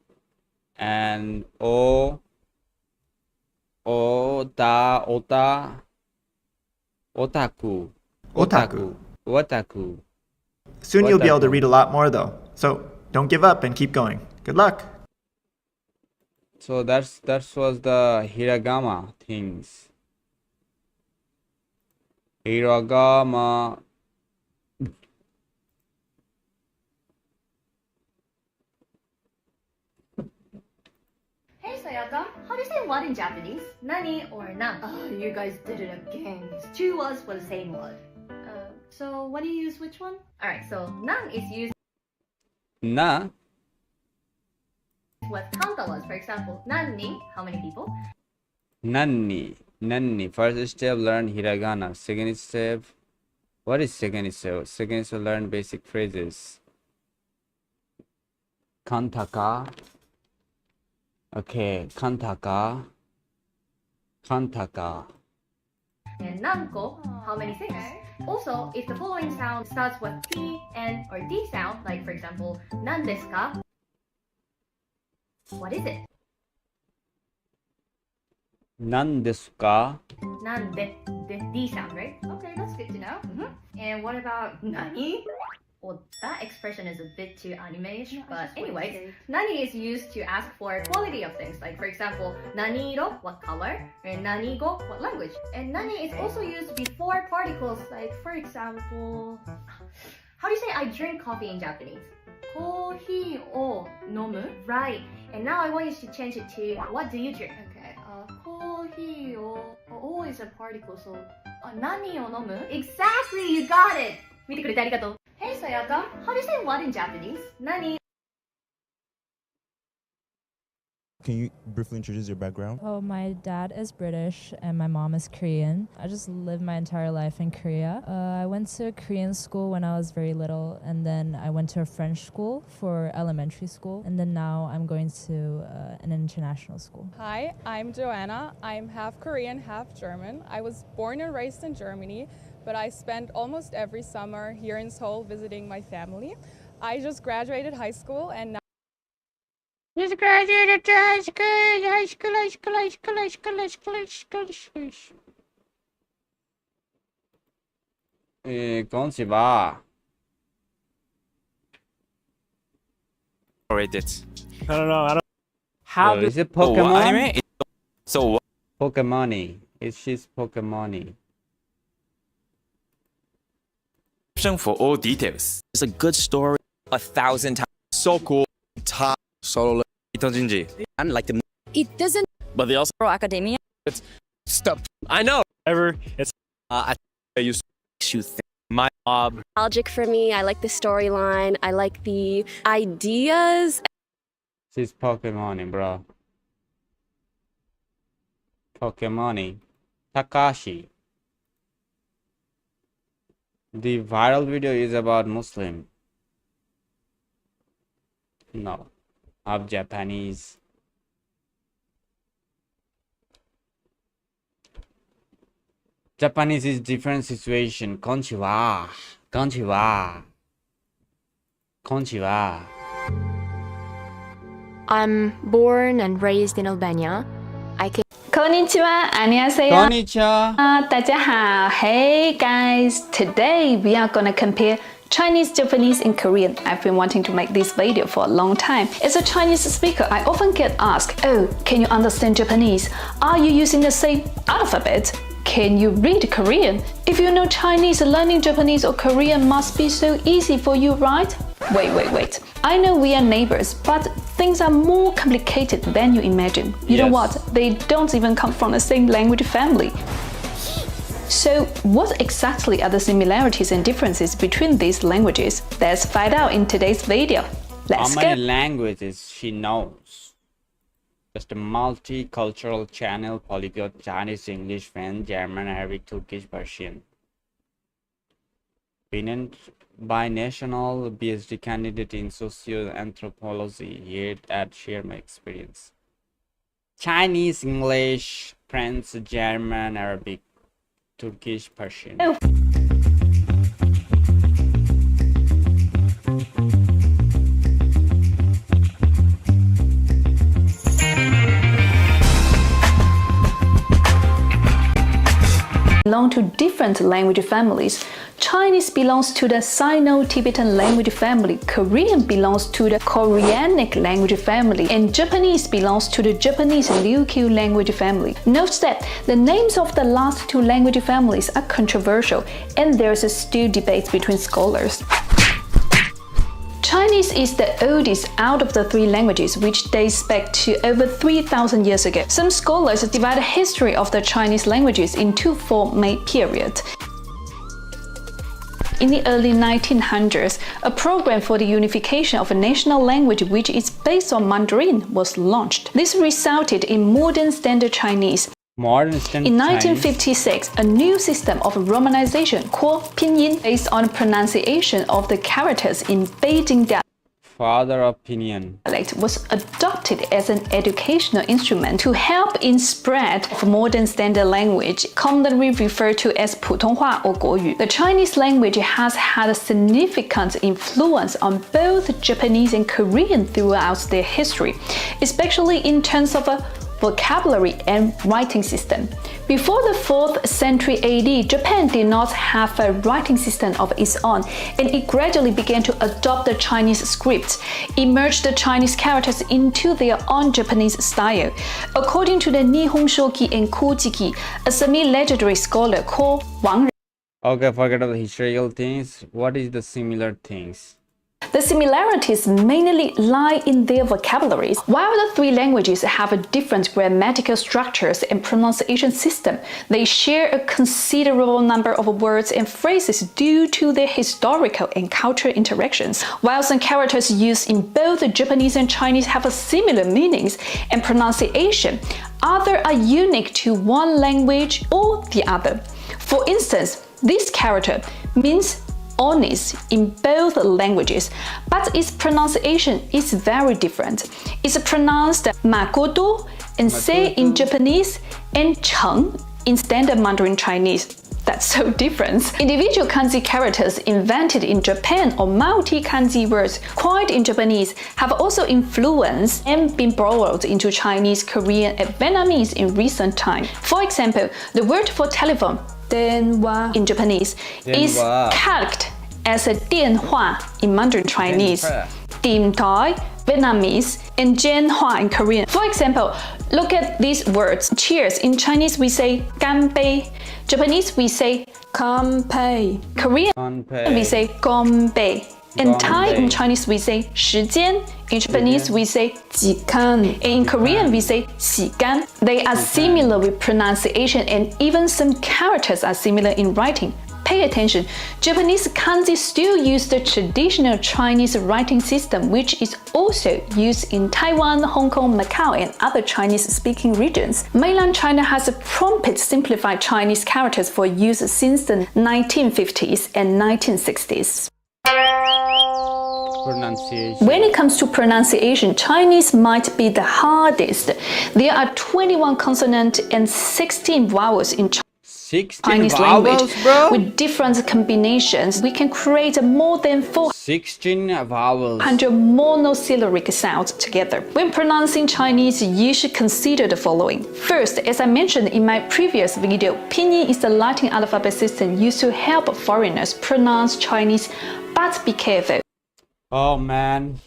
and otaku. Otaku. Otaku. Soon you'll be able to Otaku. read a lot more though. So don't give up and keep going. Good luck. So that was the hiragana things. Hiragana. Hey Sayaka, how do you say what in Japanese? Nani or nan? Oh, you guys did it again. It's two words for the same word. So what do you use which one? Alright, so nan is used Na. with counter words. For example, nanni, how many people? Nanni. Nanni. First step, learn hiragana. Second step, what is second step? Second step, learn basic phrases. Kantaka. Okay, kantaka. Kantaka. And nanko, how many things? Also, if the following sound starts with T, N, or D sound, like for example, nan desu ka? What is it? Nan desu ka? Nan de, D sound, right? Okay, that's good to know. And what about nani? Well, that expression is a bit too anime-ish, but anyways, nani is used to ask for quality of things. Like for example, nani iro, what color? And nani go, what language? And nani is also used before particles. Like for example, how do you say I drink coffee in Japanese? Kohi o nomu? Right. And now I want you to change it to what do you drink? Okay. Kohi o is a particle, so nani o nomu? Exactly, you got it. 見てくれてありがとう. Hey Sayaka, how do you say what in Japanese? Nani? Can you briefly introduce your background? Oh, my dad is British and my mom is Korean. I just lived my entire life in Korea. I went to Korean school when I was very little, and then I went to a French school for elementary school, and then now I'm going to an international school. Hi, I'm Joanna. I'm half Korean, half German. I was born and raised in Germany, but I spent almost every summer here in Seoul visiting my family. I just graduated high school and now Just graduated high school. Konnichiwa. Read it. I don't know. How is it Pokemon? Anime? So Pokemon. It's just Pokemon. for all details. It's a good story. 1,000 times. So cool. Top solo. Itojinji. And like the. It doesn't. But they also. Pro Academia. It's stuff. I know. Ever. It's. I use you think my job. Nostalgic for me. I like the storyline. I like the ideas. She's Pokemon, bro. Pokemon. Takashi. The viral video is about Muslim. No. Of Japanese. Japanese is different situation. Konnichiwa. Konnichiwa. Konnichiwa. I'm born and raised in Albania. I can. Konnichiwa, 안녕하세요. Konnichiwa. 大家好. Hey guys, today we are gonna compare Chinese, Japanese, and Korean. I've been wanting to make this video for a long time. As a Chinese speaker, I often get asked, oh, can you understand Japanese? Are you using the same alphabet? Can you read Korean? If you know Chinese, learning Japanese or Korean must be so easy for you, right? Wait. I know we are neighbors, but things are more complicated than you imagine. You know what? They don't even come from the same language family. So, what exactly are the similarities and differences between these languages? Let's find out in today's video. Let's How go. many languages she knows? Just a multicultural channel, polyglot, Chinese, English, French, German, Arabic, Turkish, Persian. Binational PhD candidate in socio-anthropology, here at share my experience. Chinese, English, French, German, Arabic, Turkish, Persian. Oh. Belong to different language families. Chinese belongs to the Sino-Tibetan language family, Korean belongs to the Koreanic language family, and Japanese belongs to the Japanese Ryukyu language family. Note that the names of the last two language families are controversial, and there's still debate between scholars. Chinese is the oldest out of the three languages, which dates back to over 3,000 years ago. Some scholars divide the history of the Chinese languages into four main periods. In the early 1900s, a program for the unification of a national language which is based on Mandarin was launched. This resulted in modern Standard Chinese. In 1956, a new system of romanization called Pinyin, based on pronunciation of the characters in Beijing dialect, was adopted as an educational instrument to help in spread of modern standard language, commonly referred to as 普通话 or 国语. The Chinese language has had a significant influence on both Japanese and Korean throughout their history, especially in terms of a vocabulary and writing system. Before the 4th century AD, Japan did not have a writing system of its own, and it gradually began to adopt the Chinese script, immerged the Chinese characters into their own Japanese style. According to the Nihon Shoki and Kojiki, a semi-legendary scholar called Wang. Okay, forget about the historical things. What is the similar things? The similarities mainly lie in their vocabularies. While the three languages have different grammatical structures and pronunciation system, they share a considerable number of words and phrases due to their historical and cultural interactions. While some characters used in both Japanese and Chinese have similar meanings and pronunciation, others are unique to one language or the other. For instance, this character means honest in both languages, but its pronunciation is very different. It's pronounced makoto and sei in Japanese and cheng in standard Mandarin Chinese. That's so different. Individual kanji characters invented in Japan or multi-kanji words coined in Japanese have also influenced and been borrowed into Chinese, Korean, and Vietnamese in recent time. For example, the word for telephone, denwa in Japanese is calqued as a 电话 in Mandarin Chinese, Dim Toi, Vietnamese, and Jian Hua in Korean. For example, look at these words. Cheers. In Chinese, we say ganbei. Japanese, we say kanpei. Korean, we say gonbei. In Thai, in Chinese, we say 时间. In Japanese, we say 几kan. In Korean, we say 洗干. They are similar with pronunciation, and even some characters are similar in writing. Pay attention. Japanese kanji still use the traditional Chinese writing system, which is also used in Taiwan, Hong Kong, Macau, and other Chinese-speaking regions. Mainland China has prompted simplified Chinese characters for use since the 1950s and 1960s. Pronunciation. When it comes to pronunciation, Chinese might be the hardest. There are 21 consonants and 16 vowels in Chinese language. Bro? With different combinations, we can create more than 16 vowels. 400 monosyllabic sounds together. When pronouncing Chinese, you should consider the following. First, as I mentioned in my previous video, pinyin is the Latin alphabet system used to help foreigners pronounce Chinese, but be careful. Oh man.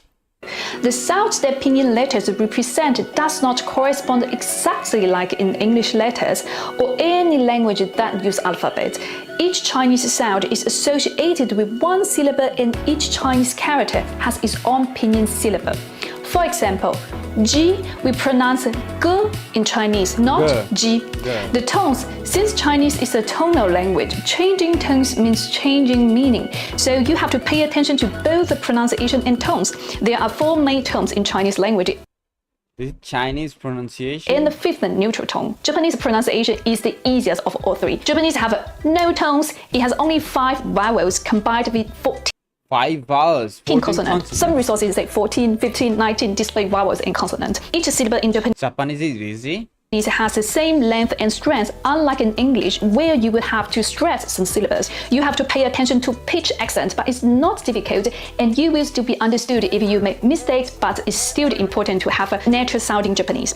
The sounds that pinyin letters represent does not correspond exactly like in English letters or any language that use alphabet. Each Chinese sound is associated with one syllable, and each Chinese character has its own pinyin syllable. For example, G we pronounce G in Chinese, not G. The tones, since Chinese is a tonal language, changing tones means changing meaning. So you have to pay attention to both the pronunciation and tones. There are 4 main tones in Chinese language. The Chinese pronunciation? And the 5th neutral tone. Japanese pronunciation is the easiest of all 3. Japanese have no tones. It has only 5 vowels combined with 14. 5 vowels, 14 consonants. Some resources say 14, 15, 19 display vowels and consonants. Each syllable in Japanese is easy. It has the same length and strength, unlike in English, where you would have to stress some syllables. You have to pay attention to pitch accent, but it's not difficult, and you will still be understood if you make mistakes, but it's still important to have a natural sounding Japanese.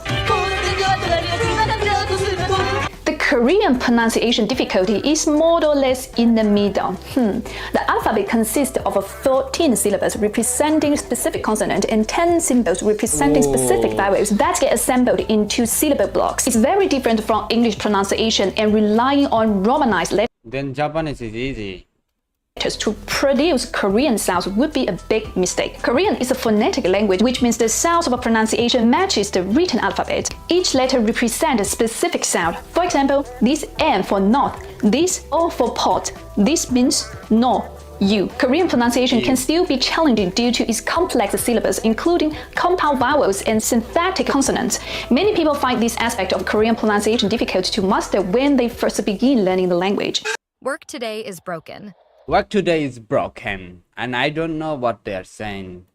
The Korean pronunciation difficulty is more or less in the middle. The alphabet consists of 14 syllables representing specific consonant and 10 symbols representing specific vowels that get assembled into syllable blocks. It's very different from English pronunciation and relying on Romanized letters. Then Japanese is easy. To produce Korean sounds would be a big mistake. Korean is a phonetic language, which means the sounds of a pronunciation matches the written alphabet. Each letter represents a specific sound. For example, this N for north, this O for pot. This means no, you. Korean pronunciation can still be challenging due to its complex syllables, including compound vowels and syntactic consonants. Many people find this aspect of Korean pronunciation difficult to master when they first begin learning the language. Work today is broken. Work today is broken, and I don't know what they're saying.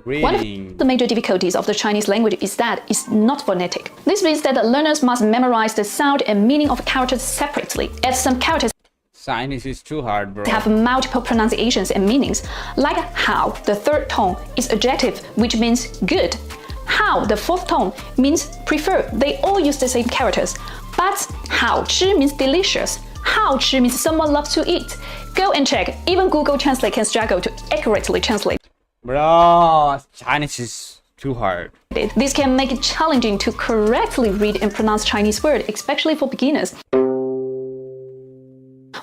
Reading. One of the major difficulties of the Chinese language is that it's not phonetic. This means that the learners must memorize the sound and meaning of characters separately, as some characters Chinese is too hard, bro. Have multiple pronunciations and meanings. Like how, the 3rd tone is adjective, which means good. How, the 4th tone, means prefer. They all use the same characters. But how, 吃 means delicious. How 吃 means someone loves to eat. Go and check. Even Google Translate can struggle to accurately translate. Bro, Chinese is too hard. This can make it challenging to correctly read and pronounce Chinese words, especially for beginners.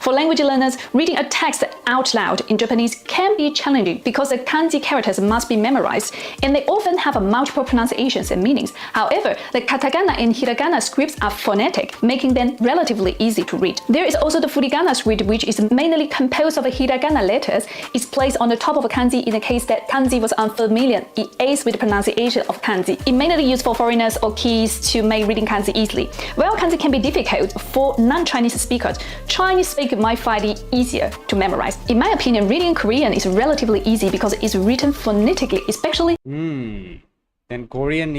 For language learners, reading a text out loud in Japanese can be challenging because the kanji characters must be memorized, and they often have multiple pronunciations and meanings. However, the katakana and hiragana scripts are phonetic, making them relatively easy to read. There is also the furigana script, which is mainly composed of hiragana letters. It's placed on the top of kanji in the case that kanji was unfamiliar. It aids with the pronunciation of kanji. It mainly used for foreigners or kids to make reading kanji easily. While kanji can be difficult for non-Chinese speakers, Chinese speakers might find it easier to memorize. In my opinion, reading Korean is relatively easy because it's written phonetically, especially. Then Korean,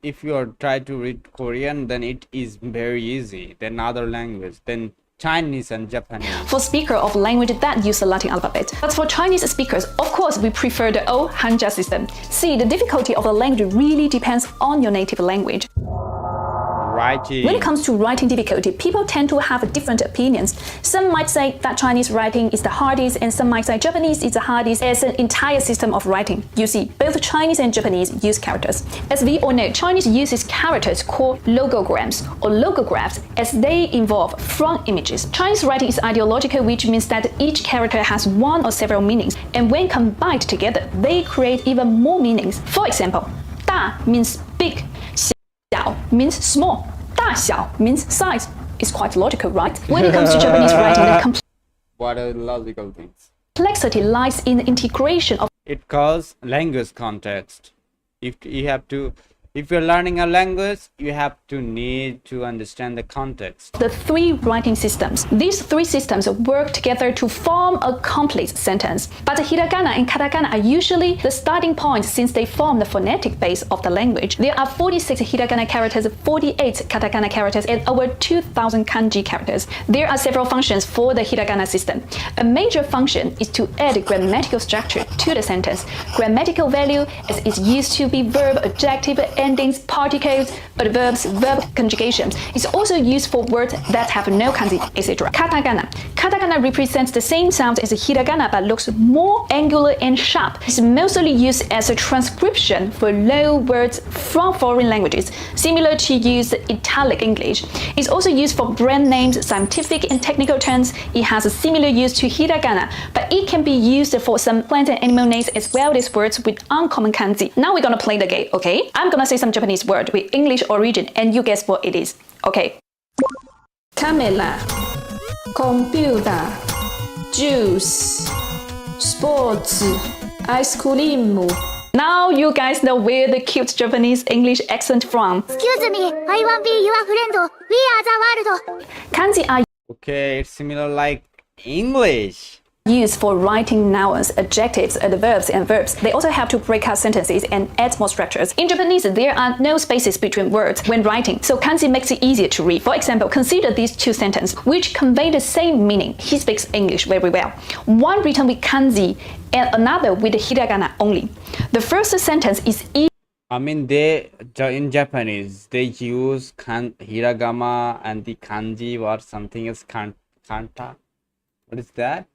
if you try to read Korean, then it is very easy than other language, than Chinese and Japanese. For speakers of language that use the Latin alphabet. But for Chinese speakers, of course, we prefer the old Hanja system. See, the difficulty of the language really depends on your native language. writing. When it comes to writing difficulty, people tend to have different opinions. Some might say that Chinese writing is the hardest, and some might say Japanese is the hardest as an entire system of writing. You see, both Chinese and Japanese use characters. As we all know, Chinese uses characters called logograms or logographs as they involve front images. Chinese writing is ideological, which means that each character has one or several meanings, and when combined together, they create even more meanings. For example, 大 means big, 小 means small, 大小 means size. It's quite logical, right? When it comes to Japanese writing, the What are logical things? complexity lies in the integration of It calls language context. If you're learning a language, you have to need to understand the context. the three writing systems. These three systems work together to form a complete sentence. But hiragana and katakana are usually the starting point since they form the phonetic base of the language. There are 46 hiragana characters, 48 katakana characters, and over 2,000 kanji characters. There are several functions for the hiragana system. A major function is to add grammatical structure to the sentence. Grammatical value is used to be verb, adjective, endings, particles, adverbs, verb conjugations. It's also used for words that have no kanji, etc. Katakana. Katakana represents the same sound as hiragana but looks more angular and sharp. It's mostly used as a transcription for low words from foreign languages, similar to use italic English. It's also used for brand names, scientific and technical terms. It has a similar use to hiragana, but it can be used for some plant and animal names as well as words with uncommon kanji. Now we're gonna play the game, okay? I'm gonna say some Japanese word with English origin and you guess what it is. Okay. Camera, computer, juice, sports, ice cream. Now you guys know where the cute Japanese English accent from. Excuse me, I want to be your friend. We are the world. Kanji are Okay, it's similar like English. used for writing nouns, adjectives, adverbs, and verbs. They also help to break up sentences and add more structures. In Japanese, there are no spaces between words when writing, so kanji makes it easier to read. For example, consider these two sentences, which convey the same meaning. He speaks English very well. One written with kanji and another with hiragana only. The first sentence is I mean, in Japanese, they use hiragana and the kanji or something else, kanta. What is that?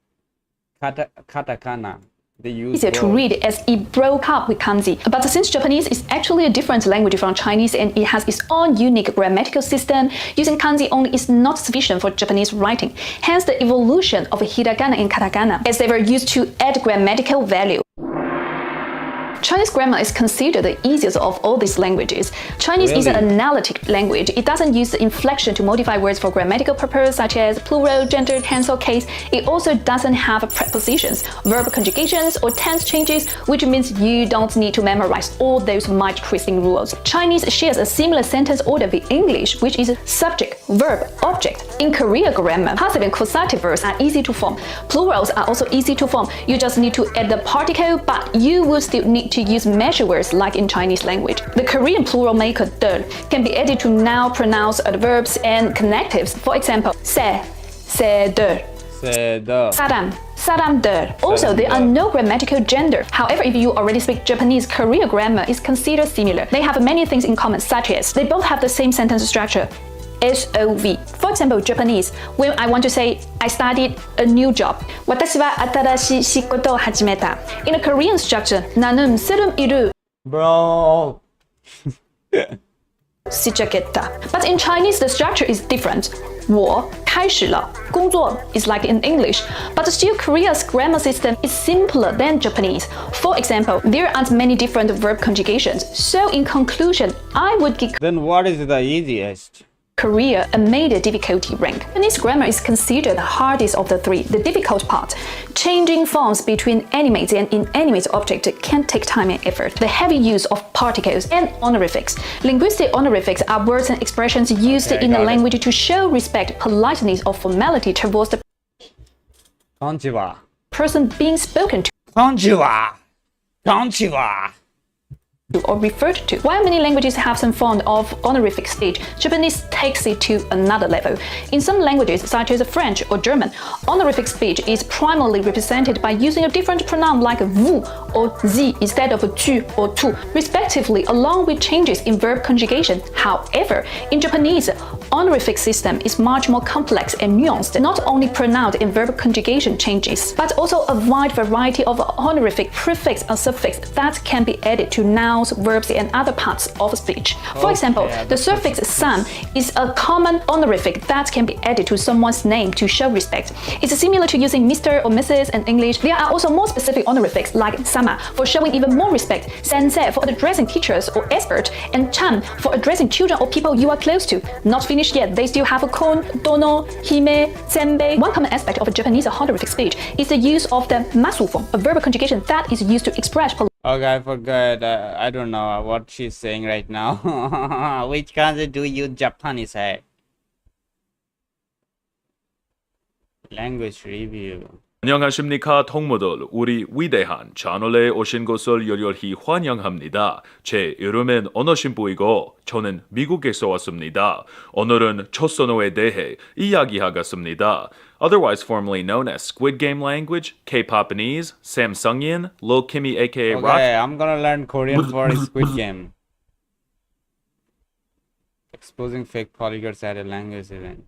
Katakana. They use easier to read as it broke up with kanji. But since Japanese is actually a different language from Chinese and it has its own unique grammatical system, using kanji only is not sufficient for Japanese writing. Hence the evolution of hiragana and katakana as they were used to add grammatical value. Chinese grammar is considered the easiest of all these languages. Chinese is an analytic language. It doesn't use the inflection to modify words for grammatical purposes such as plural, gender, tense, or case. It also doesn't have prepositions, verb conjugations, or tense changes, which means you don't need to memorize all those mind-twisting rules. Chinese shares a similar sentence order with English, which is subject, verb, object. In Korean grammar, passive and causative verbs are easy to form. Plurals are also easy to form. You just need to add the particle, but you will still need to use measure words like in Chinese language. The Korean plural maker de can be added to noun, pronouns, adverbs, and connectives. For example, se de, 사람, 사람들. Also, there are no grammatical gender. However, if you already speak Japanese, Korean grammar is considered similar. They have many things in common, such as they both have the same sentence structure. SOV. For example, Japanese, when I want to say I started a new job, 私は新しい仕事を始めた. In a Korean structure, 나는 새로운 일을 Bro. 시작했다. But in Chinese, the structure is different. 我开始了工作 is like in English, but still Korea's grammar system is simpler than Japanese. For example, there aren't many different verb conjugations. So in conclusion, I would give Then what is the easiest? Korea a major difficulty rank. Japanese grammar is considered the hardest of the three. The difficult part, changing forms between animate and inanimate objects can take time and effort. The heavy use of particles and honorifics. Linguistic honorifics are words and expressions used in a language to show respect, politeness, or formality towards the person being spoken to. Konnichiwa. Konnichiwa. or referred to. While many languages have some form of honorific stage, Japanese takes it to another level. In some languages, such as French or German, honorific speech is primarily represented by using a different pronoun like vous or sie instead of tu or tu, respectively, along with changes in verb conjugation. However, in Japanese, honorific system is much more complex and nuanced, not only pronounced in verb conjugation changes, but also a wide variety of honorific prefix and suffix that can be added to nouns, verbs, and other parts of speech. For example, the suffix san is a common honorific that can be added to someone's name to show respect. It's similar to using Mr. or Mrs. in English. There are also more specific honorifics like sama for showing even more respect, sensei for addressing teachers or expert, and chan for addressing children or people you are close to. Not finished yet, they still have a kon, dono, hime, senbei. One common aspect of Japanese honorific speech is the use of the masu form, a verb conjugation that is used to express Okay, I forgot. I don't know what she's saying right now. Which country do you Japanese say? Language review. 안녕하십니까 동무들. 우리 위대한 채널에 오신 것을 열렬히 환영합니다. 제 이름은 언어신부이고 저는 미국에서 왔습니다. 오늘은 초선어에 대해 이야기하겠습니다. Otherwise formerly known as Squid Game language, K-Popanese, Samsungin, Lil Kimmy aka Rock. Okay, I'm gonna learn Korean for Squid Game. Exposing fake polyglots at a language event.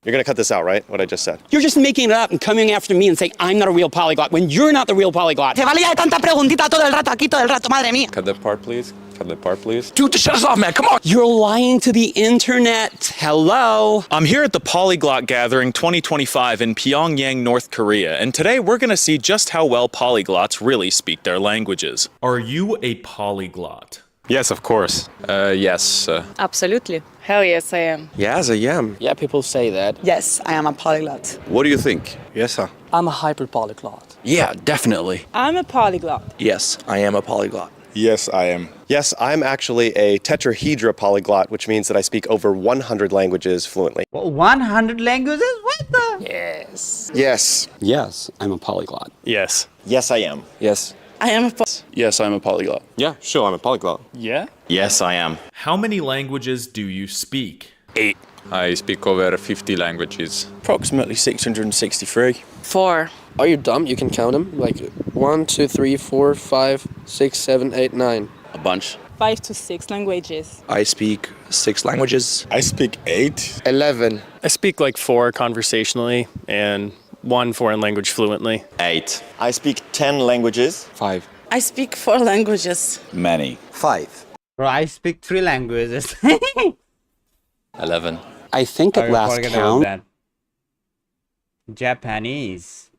You're going to cut this out, right? What I just said. You're just making it up and coming after me and saying I'm not a real polyglot when you're not the real polyglot. Te valía de tanta preguntita todo el rato aquí, todo el rato, madre mía. Cut that part, please. Cut that part, please. Dude, just shut us off, man. Come on. You're lying to the internet. Hello. I'm here at the Polyglot Gathering 2025 in Pyongyang, North Korea, and today we're going to see just how well polyglots really speak their languages. Are you a polyglot? Yes, of course. Yes. Absolutely. Hell yes, I am. Yes, I am. Yeah, people say that. Yes, I am a polyglot. What do you think? Yes, sir. I'm a hyper polyglot. Yeah, definitely. I'm a polyglot. Yes, I am a polyglot. Yes, I am. Yes, I'm actually a tetrahedra polyglot, which means that I speak over 100 languages fluently. 100 languages? What the? Yes. Yes. Yes, I'm a polyglot. Yes. Yes, I am. Yes. I am a Yes, I'm a polyglot. Yeah, sure, I'm a polyglot. Yeah? Yes, I am. How many languages do you speak? 8. I speak over 50 languages. Approximately 663. 4. Are you dumb? You can count them. Like 1, 2, 3, 4, 5, 6, 7, 8, 9. A bunch. 5 to 6 languages. I speak 6 languages. I speak 8. 11. I speak like 4 conversationally and 1 foreign language fluently. 8. I speak 10 languages. 5. I speak 4 languages. Many. 5. Bro, I speak 3 languages. 11. I think at last forget count. about that. Japanese.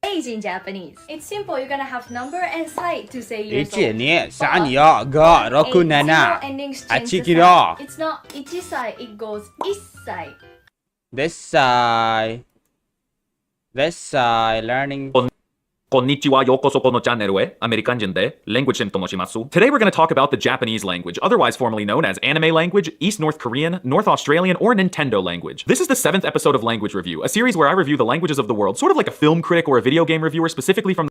Age in Japanese. It's simple. You're gonna have number and side to say years 1, old. 2, 3, 4, 5, 6, 7, 8. Endings I change the check it sign. off. It's not ichi side. It goes isai. This side. This side. Learning. Konnichiwa, yokoso kono channel e American de language shin tomoshimasu. Today we're going to talk about the Japanese language, otherwise formerly known as anime language, East North Korean, North Australian, or Nintendo language. This is the 7th episode of Language Review, a series where I review the languages of the world, sort of like a film critic or a video game reviewer, specifically from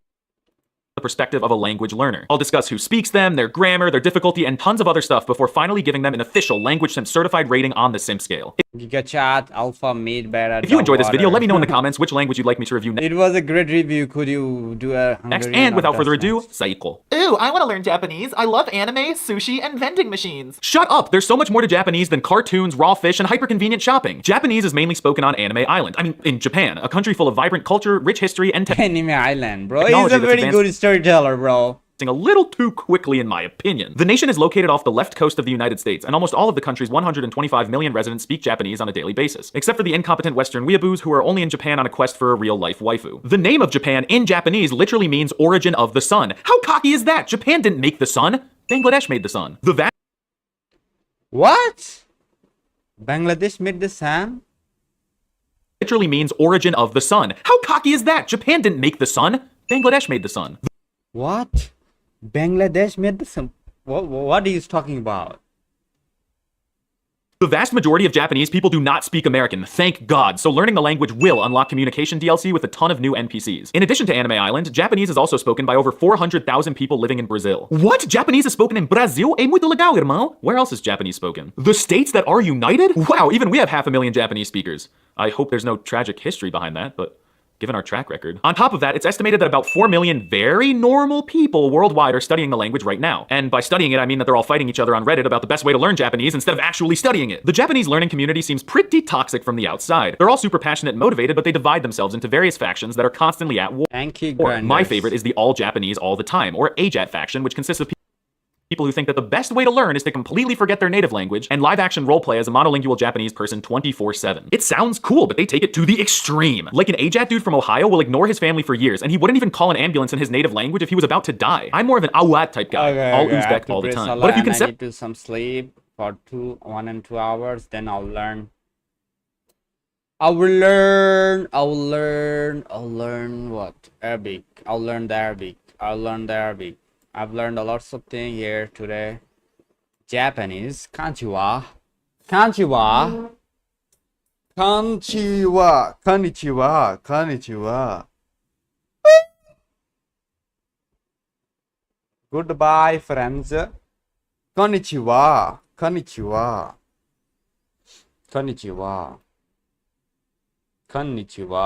the perspective of a language learner. I'll discuss who speaks them, their grammar, their difficulty, and tons of other stuff before finally giving them an official Language Sim certified rating on the Sim scale. GigaChat, Alpha, Mid, Beta. If you enjoyed this video, let me know in the comments which language you'd like me to review next. It was a great review. Could you do a Hungarian And without or further Dutch ado, next? Saiko. Ooh, I want to learn Japanese. I love anime, sushi, and vending machines. Shut up! There's so much more to Japanese than cartoons, raw fish, and hyper-convenient shopping. Japanese is mainly spoken on Anime Island. I mean, in Japan, a country full of vibrant culture, rich history, and Anime Island, bro. He's technology a that's very advanced good storyteller, bro. a little too quickly in my opinion. The nation is located off the left coast of the United States, and almost all of the country's 125 million residents speak Japanese on a daily basis, except for the incompetent Western weeaboos who are only in Japan on a quest for a real-life waifu. The name of Japan in Japanese literally means origin of the sun. How cocky is that? Japan didn't make the sun. Bangladesh made the sun. The What? Bangladesh made the sun? literally means origin of the sun. How cocky is that? Japan didn't make the sun. Bangladesh made the sun. What? Bangladesh made the sun? What are you talking about? The vast majority of Japanese people do not speak American, thank God, so learning the language will unlock communication DLC with a ton of new NPCs. In addition to Anime Island, Japanese is also spoken by over 400,000 people living in Brazil. What? Japanese is spoken in Brazil? É muito legal, irmão. Where else is Japanese spoken? The states that are united? Wow, even we have 500,000 Japanese speakers. I hope there's no tragic history behind that, but given our track record. On top of that, it's estimated that about 4 million very normal people worldwide are studying the language right now. And by studying it, I mean that they're all fighting each other on Reddit about the best way to learn Japanese instead of actually studying it. The Japanese learning community seems pretty toxic from the outside. They're all super passionate and motivated, but they divide themselves into various factions that are constantly at war. Thank you, My favorite is the all Japanese all the time, or AJAT faction, which consists of people who think that the best way to learn is to completely forget their native language and live action roleplay as a monolingual Japanese person 24/7. It sounds cool, but they take it to the extreme. Like an AJAT dude from Ohio will ignore his family for years, and he wouldn't even call an ambulance in his native language if he was about to die. I'm more of an awat type guy, all Uzbek all the time. But if you can I need to some sleep for 1 and 2 hours, then I'll learn. I'll learn what? Arabic. I'll learn the Arabic. I've learned a lot of things here today. Japanese. Konnichiwa. Goodbye, friends. Konnichiwa.